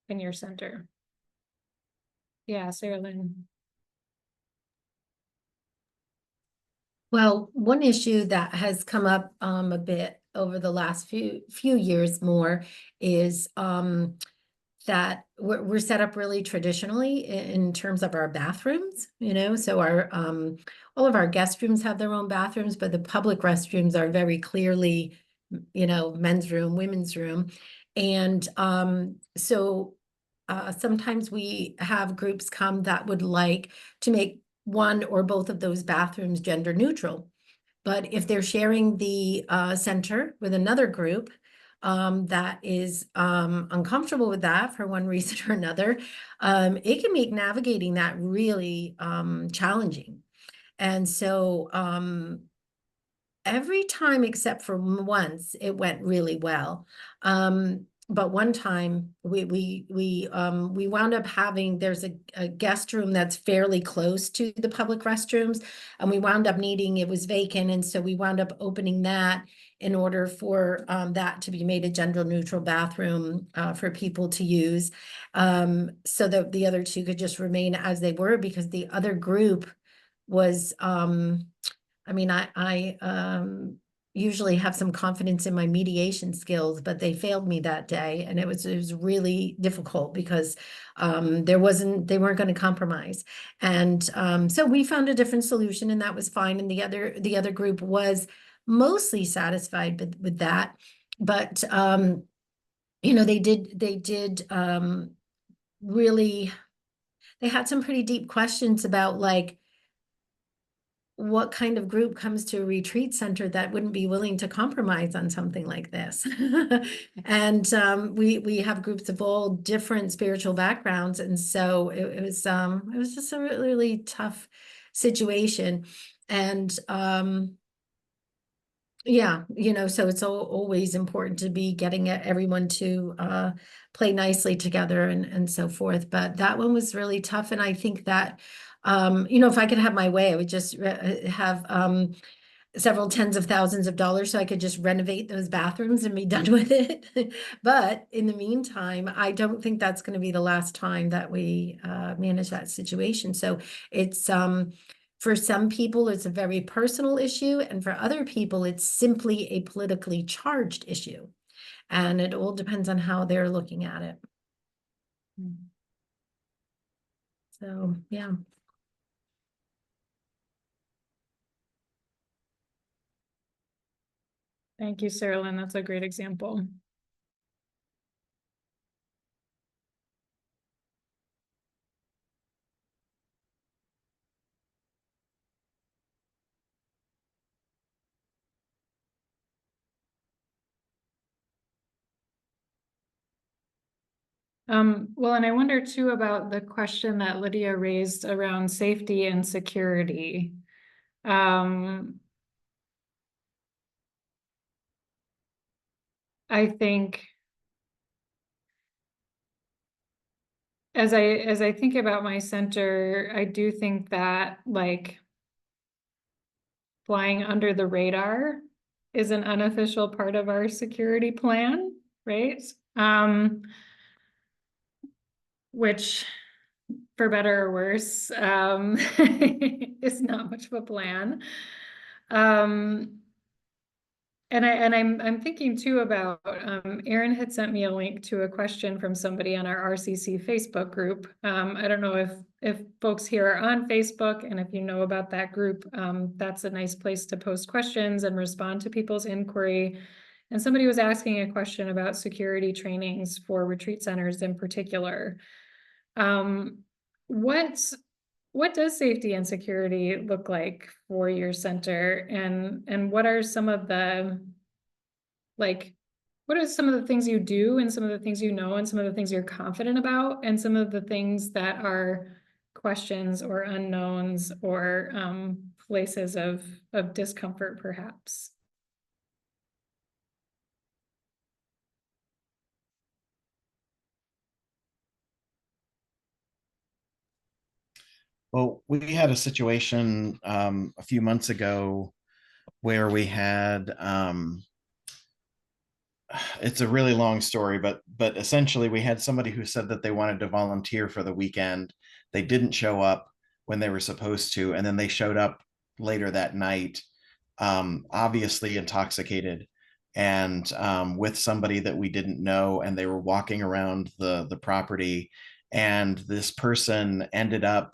in your center. Yeah, Sarah Lynn. Well, one issue that has come up a bit over the last few years more is that we're set up really traditionally in terms of our bathrooms, so our all of our guest rooms have their own bathrooms, but the public restrooms are very clearly, men's room, women's room. And so sometimes we have groups come that would like to make one or both of those bathrooms gender neutral. But if they're sharing the center with another group that is uncomfortable with that for one reason or another, it can make navigating that really challenging. And so every time except for once, it went really well. But one time we wound up having, there's a guest room that's fairly close to the public restrooms, and we wound up needing, it was vacant, and so we wound up opening that in order for that to be made a gender neutral bathroom for people to use, so that the other two could just remain as they were, because the other group was I mean, I usually have some confidence in my mediation skills, but they failed me that day, and it was really difficult because they weren't going to compromise, and so we found a different solution, and that was fine. And the other group was mostly satisfied with that, but they did really, they had some pretty deep questions about, like, what kind of group comes to a retreat center that wouldn't be willing to compromise on something like this? And we have groups of all different spiritual backgrounds, and so it was just a really, really tough situation. And yeah, so it's always important to be getting everyone to play nicely together and so forth. But that one was really tough. And I think that, if I could have my way, I would just have several tens of thousands of dollars so I could just renovate those bathrooms and be done with it. But in the meantime, I don't think that's going to be the last time that we manage that situation. So it's for some people, it's a very personal issue, and for other people, it's simply a politically charged issue. And it all depends on how they're looking at it. So, yeah. Thank you, Sarah Lynn. That's a great example. Well, and I wonder too about the question that Lydia raised around safety and security. I think as I think about my center, I do think that like flying under the radar is an unofficial part of our security plan, right? Which for better or worse, is not much of a plan. And I'm thinking too about, Erin had sent me a link to a question from somebody on our RCC Facebook group. I don't know if folks here are on Facebook, and if you know about that group, that's a nice place to post questions and respond to people's inquiry. And somebody was asking a question about security trainings for retreat centers in particular. What does safety and security look like for your center, and what are some of the, like, what are some of the things you do, and some of the things you know, and some of the things you're confident about, and some of the things that are questions or unknowns or places of discomfort perhaps? Well, we had a situation a few months ago where we had it's a really long story, but essentially we had somebody who said that they wanted to volunteer for the weekend. They didn't show up when they were supposed to, and then they showed up later that night, obviously intoxicated, and with somebody that we didn't know, and they were walking around the property, and this person ended up,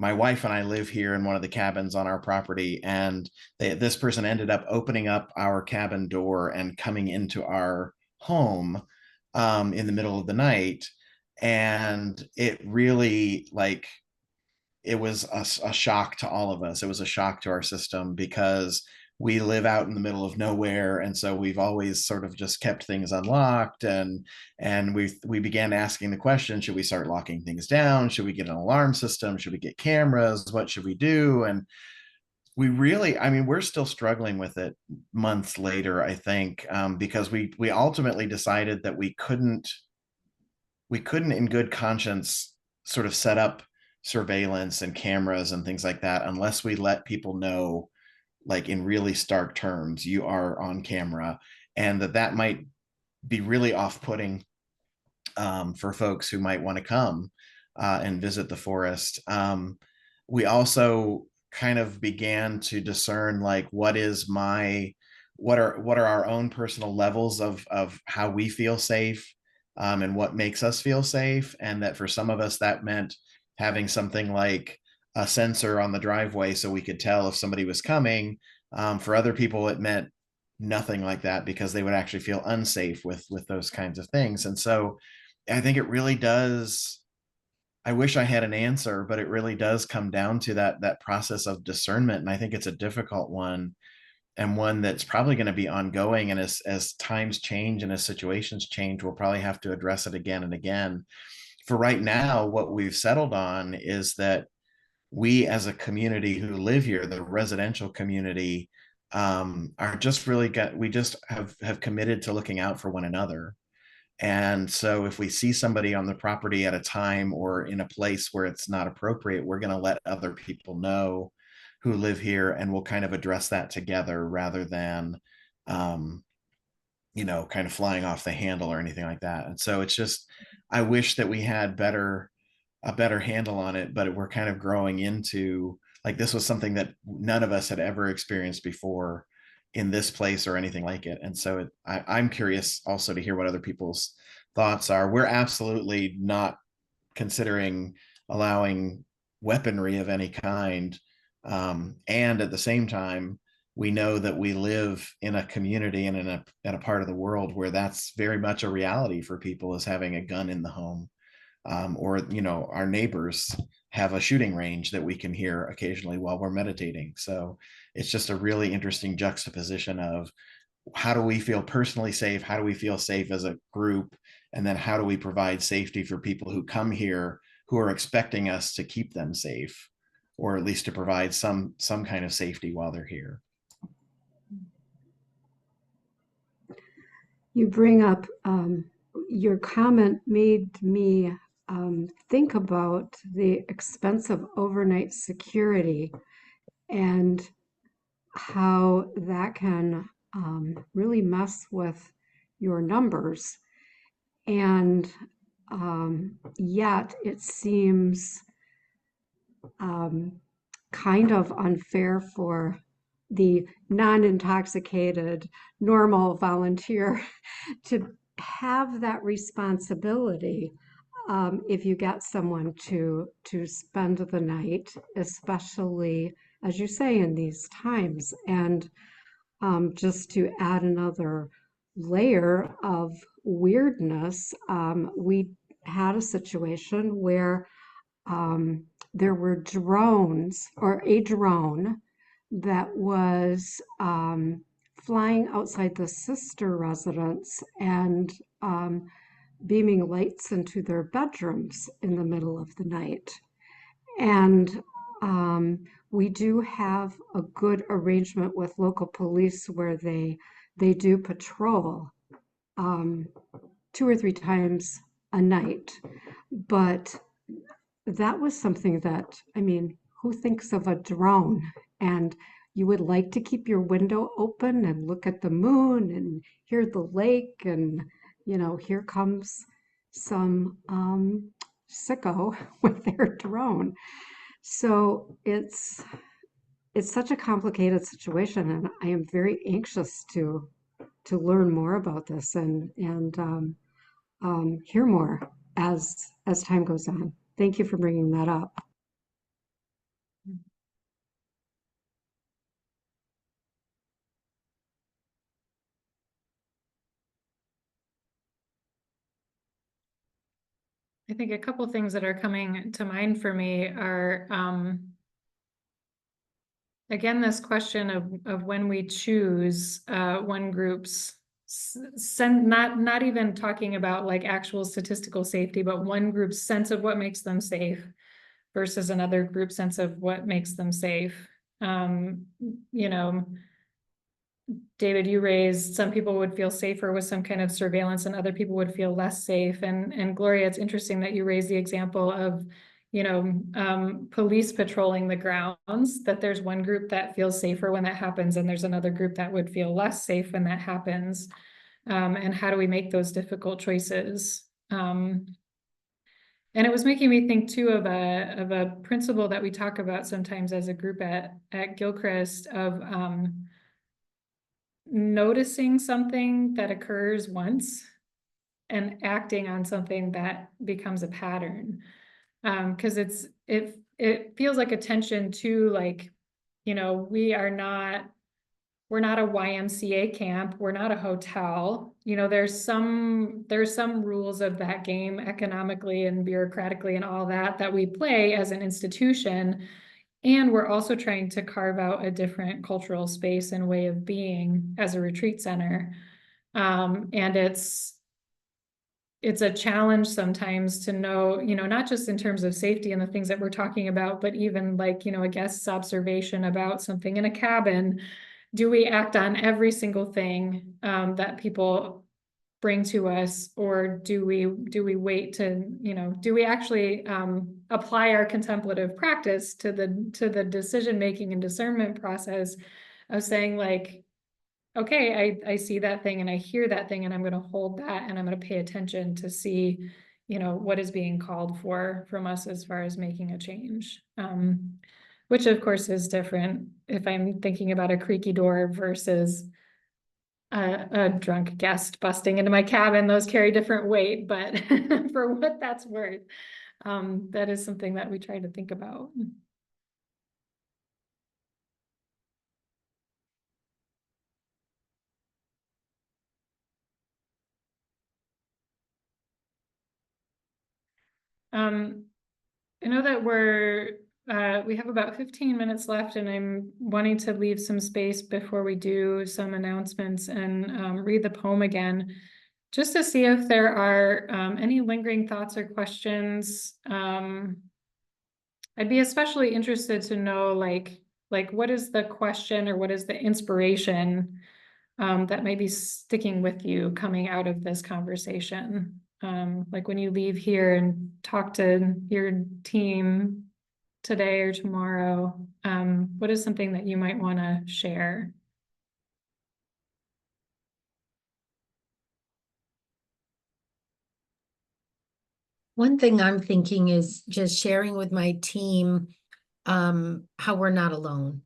my wife and I live here in one of the cabins on our property, and this person ended up opening up our cabin door and coming into our home in the middle of the night. And it really, like, it was a shock to all of us. It was a shock to our system because we live out in the middle of nowhere, and so we've always sort of just kept things unlocked, and we began asking the question, should we start locking things down? Should we get an alarm system? Should we get cameras? What should we do? And we really, I mean, we're still struggling with it months later, I think, because we ultimately decided that we couldn't in good conscience sort of set up surveillance and cameras and things like that unless we let people know, like, in really stark terms, you are on camera, and that might be really off-putting for folks who might want to come and visit the forest. We also kind of began to discern, like, what are our own personal levels of how we feel safe, and what makes us feel safe. And that for some of us, that meant having something like a sensor on the driveway so we could tell if somebody was coming. For other people, it meant nothing like that because they would actually feel unsafe with those kinds of things. And so I think it really does, I wish I had an answer, but it really does come down to that process of discernment. And I think it's a difficult one, and one that's probably going to be ongoing. And as times change and as situations change, we'll probably have to address it again and again. For right now, what we've settled on is that we as a community who live here, the residential community, are just really we just have committed to looking out for one another. And so if we see somebody on the property at a time or in a place where it's not appropriate, we're going to let other people know who live here, and we'll kind of address that together rather than, kind of flying off the handle or anything like that. And so it's just, I wish that we had a better handle on it, but we're kind of growing into, like, this was something that none of us had ever experienced before in this place or anything like it. And so I'm curious also to hear what other people's thoughts are. We're absolutely not considering allowing weaponry of any kind. And at the same time, we know that we live in a community and in a part of the world where that's very much a reality for people, is having a gun in the home. Or our neighbors have a shooting range that we can hear occasionally while we're meditating. So it's just a really interesting juxtaposition of, how do we feel personally safe? How do we feel safe as a group? And then how do we provide safety for people who come here who are expecting us to keep them safe, or at least to provide some kind of safety while they're here? You bring up, your comment made me think about the expense of overnight security and how that can really mess with your numbers. And yet it seems kind of unfair for the non-intoxicated, normal volunteer to have that responsibility if you get someone to spend the night, especially, as you say, in these times. And just to add another layer of weirdness, we had a situation where there were drones, or a drone that was flying outside the sister residence and beaming lights into their bedrooms in the middle of the night. And we do have a good arrangement with local police where they do patrol 2 or 3 times a night. But that was something that, I mean, who thinks of a drone? And you would like to keep your window open and look at the moon and hear the lake, and here comes some sicko with their drone. So it's such a complicated situation, and I am very anxious to learn more about this and hear more as time goes on. Thank you for bringing that up. I think a couple things that are coming to mind for me are, again, this question of when we choose one group's not even talking about like actual statistical safety, but one group's sense of what makes them safe versus another group's sense of what makes them safe. David, you raised some people would feel safer with some kind of surveillance and other people would feel less safe. And Gloria, it's interesting that you raised the example of, police patrolling the grounds, that there's one group that feels safer when that happens and there's another group that would feel less safe when that happens. And how do we make those difficult choices? And it was making me think too of a principle that we talk about sometimes as a group at Gilchrist of, noticing something that occurs once and acting on something that becomes a pattern. Because it feels like a tension to, like, we are not we're not a YMCA camp, we're not a hotel. You know, there's some rules of that game economically and bureaucratically and all that we play as an institution. And we're also trying to carve out a different cultural space and way of being as a retreat center. And it's a challenge sometimes to know, you know, not just in terms of safety and the things that we're talking about, but even like, you know, a guest's observation about something in a cabin. Do we act on every single thing that people bring to us, or do we wait to, you know, do we actually apply our contemplative practice to the decision making and discernment process of saying like, okay, I see that thing and I hear that thing and I'm going to hold that and I'm going to pay attention to see, you know, what is being called for from us as far as making a change. Which of course is different if I'm thinking about a creaky door versus a drunk guest busting into my cabin. Those carry different weight, but for what that's worth, that is something that we try to think about. I know that we have about 15 minutes left, and I'm wanting to leave some space before we do some announcements and read the poem again, just to see if there are any lingering thoughts or questions. I'd be especially interested to know like what is the question or what is the inspiration that may be sticking with you coming out of this conversation. Like when you leave here and talk to your team today or tomorrow, what is something that you might want to share? One thing I'm thinking is just sharing with my team how we're not alone.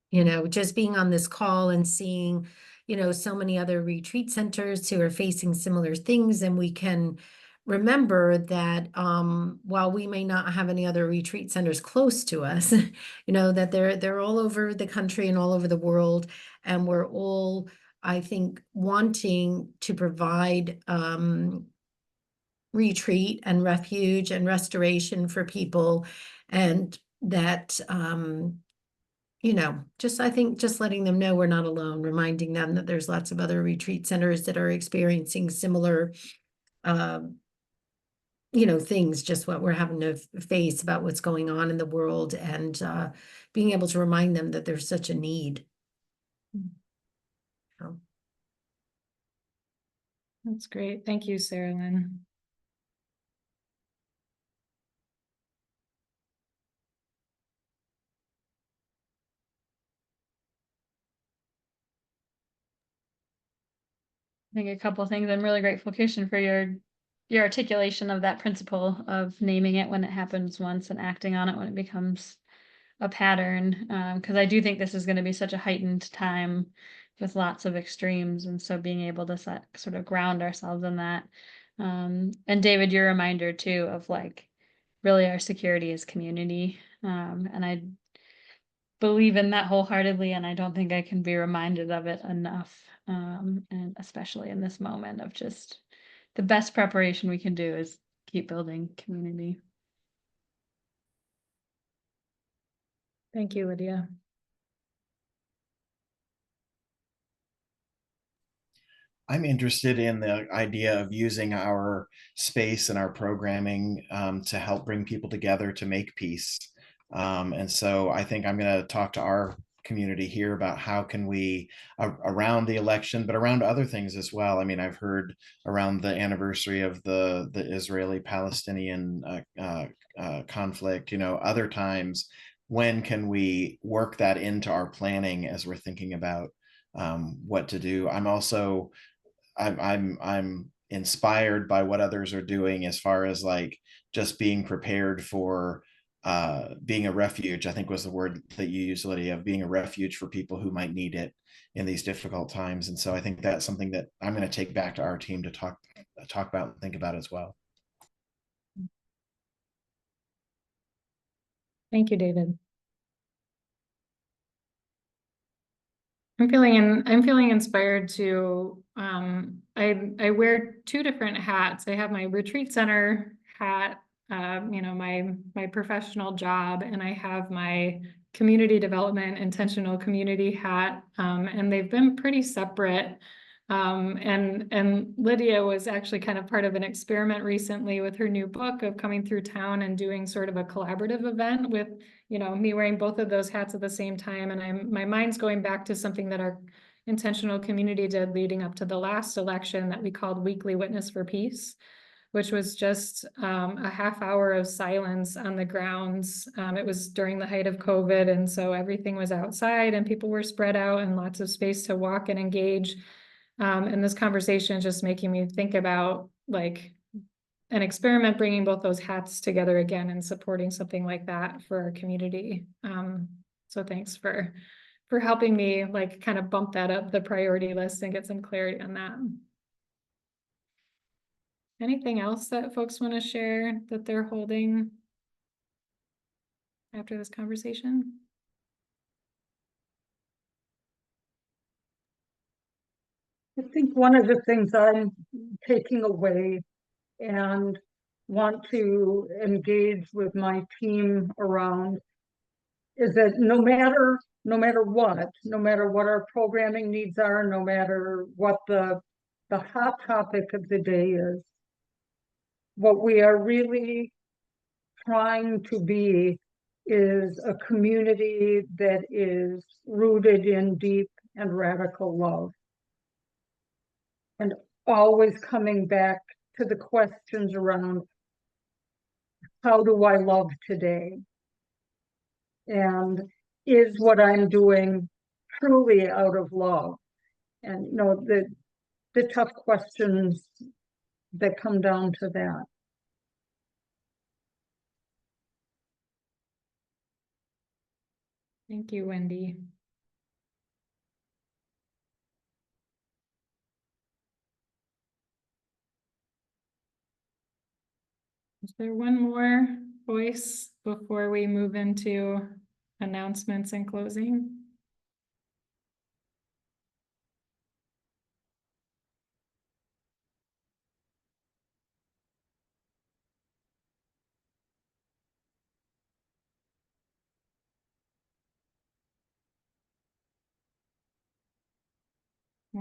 You know, just being on this call and seeing, you know, so many other retreat centers who are facing similar things, and we can remember that while we may not have any other retreat centers close to us, you know, that they're all over the country and all over the world, and we're all, I think, wanting to provide retreat and refuge and restoration for people, and that you know, just I think just letting them know we're not alone, reminding them that there's lots of other retreat centers that are experiencing similar you know, things, just what we're having to face about what's going on in the world, and being able to remind them that there's such a need. So. That's great. Thank you, Sarah Lynn. I think a couple of things. I'm really grateful, Kirstin, for your articulation of that principle of naming it when it happens once and acting on it when it becomes a pattern. Because I do think this is going to be such a heightened time with lots of extremes, and so being able to sort of ground ourselves in that. And David, your reminder too of like really our security is community, and I believe in that wholeheartedly, and I don't think I can be reminded of it enough. And especially in this moment of just the best preparation we can do is keep building community. Thank you, Lydia. I'm interested in the idea of using our space and our programming to help bring people together to make peace. And so I think I'm going to talk to our community here about how can we around the election, but around other things as well. I mean, I've heard around the anniversary of the Israeli-Palestinian conflict, you know, other times, when can we work that into our planning as we're thinking about what to do? I'm inspired by what others are doing as far as like just being prepared for being a refuge. I think was the word that you used, Lydia, of being a refuge for people who might need it in these difficult times. And so I think that's something that I'm going to take back to our team to talk about and think about as well. Thank you, David. I'm feeling inspired to, I wear two different hats. I have my retreat center hat, you know, my professional job, and I have my community development, intentional community hat. And they've been pretty separate. And Lydia was actually kind of part of an experiment recently with her new book of coming through town and doing sort of a collaborative event with, you know, me wearing both of those hats at the same time. And my mind's going back to something that our intentional community did leading up to the last election that we called Weekly Witness for Peace, which was just a half hour of silence on the grounds. It was during the height of COVID, and so everything was outside and people were spread out and lots of space to walk and engage. And this conversation is just making me think about like an experiment, bringing both those hats together again and supporting something like that for our community. So thanks for helping me like kind of bump that up the priority list and get some clarity on that. Anything else that folks want to share that they're holding after this conversation? I think one of the things I'm taking away and want to engage with my team around is that no matter what our programming needs are, no matter what the hot topic of the day is, what we are really trying to be is a community that is rooted in deep and radical love. And always coming back to the questions around how do I love today? And is what I'm doing truly out of love? And you know, the tough questions that come down to that. Thank you, Wendy. Is there one more voice before we move into announcements and closing?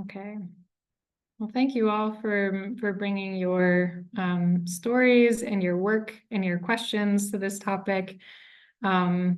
Okay. Well, thank you all for bringing your stories and your work and your questions to this topic. I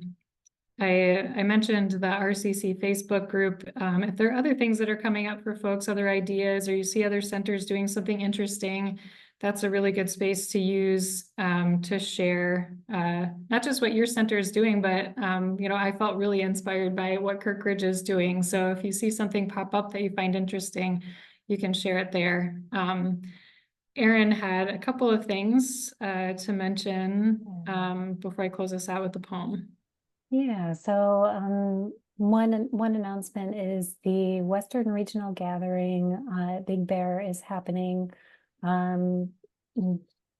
mentioned the RCC Facebook group. If there are other things that are coming up for folks, other ideas, or you see other centers doing something interesting, that's a really good space to use to share not just what your center is doing, but you know, I felt really inspired by what Kirkridge is doing. So if you see something pop up that you find interesting, you can share it there. Erin had a couple of things to mention before I close this out with the poem. Yeah, so one announcement is the Western Regional Gathering at Big Bear is happening.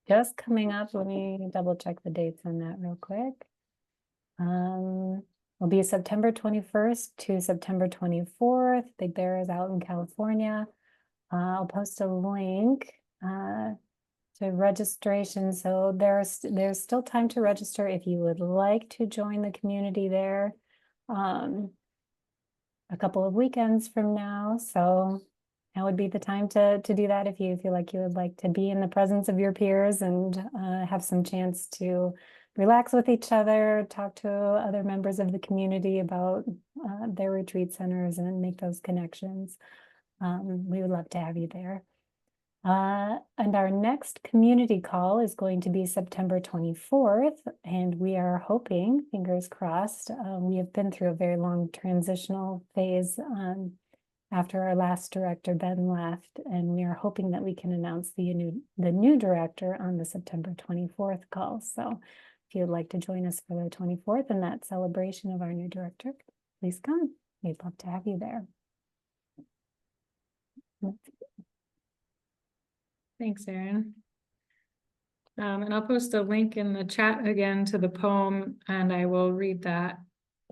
Just coming up, let me double check the dates on that real quick. It'll be September 21st to September 24th. Big Bear is out in California. I'll post a link to registration. So there's still time to register if you would like to join the community there. A couple of weekends from now. So that would be the time to do that if you feel like you would like to be in the presence of your peers and have some chance to relax with each other, talk to other members of the community about their retreat centers and make those connections. We would love to have you there. And our next community call is going to be September 24th, and we are hoping, fingers crossed, we have been through a very long transitional phase after our last director, Ben, left, and we are hoping that we can announce the new director on the September 24th call. So if you'd like to join us for the 24th and that celebration of our new director, please come. We'd love to have you there. Thanks, Erin. And I'll post a link in the chat again to the poem, and I will read that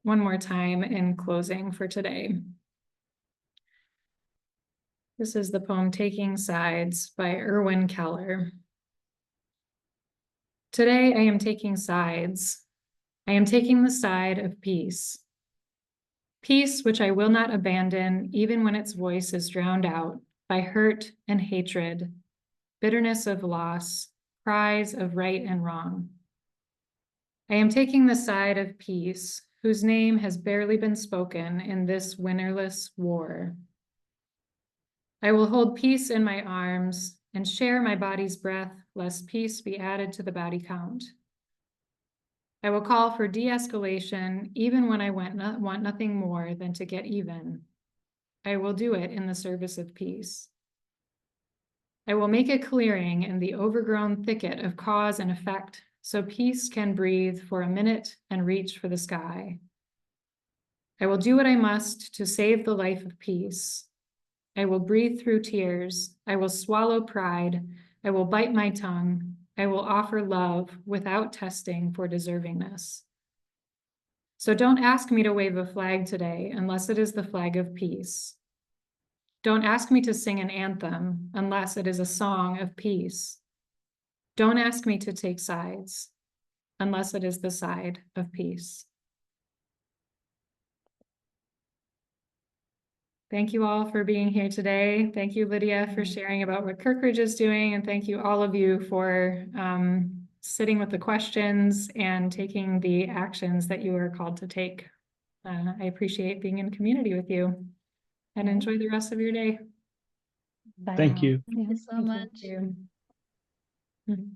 one more time in closing for today. This is the poem Taking Sides by Erwin Keller. Today I am taking sides. I am taking the side of peace. Peace which I will not abandon even when its voice is drowned out by hurt and hatred, bitterness of loss, cries of right and wrong. I am taking the side of peace, whose name has barely been spoken in this winnerless war. I will hold peace in my arms and share my body's breath, lest peace be added to the body count. I will call for de-escalation even when I want nothing more than to get even. I will do it in the service of peace. I will make a clearing in the overgrown thicket of cause and effect so peace can breathe for a minute and reach for the sky. I will do what I must to save the life of peace. I will breathe through tears. I will swallow pride. I will bite my tongue. I will offer love without testing for deservingness. So don't ask me to wave a flag today unless it is the flag of peace. Don't ask me to sing an anthem unless it is a song of peace. Don't ask me to take sides unless it is the side of peace. Thank you all for being here today. Thank you, Lydia, for sharing about what Kirkridge is doing. And thank you all of you for sitting with the questions and taking the actions that you are called to take. I appreciate being in community with you and enjoy the rest of your day. Bye Thank now. you. Thank you so Thank you. much. Thank you.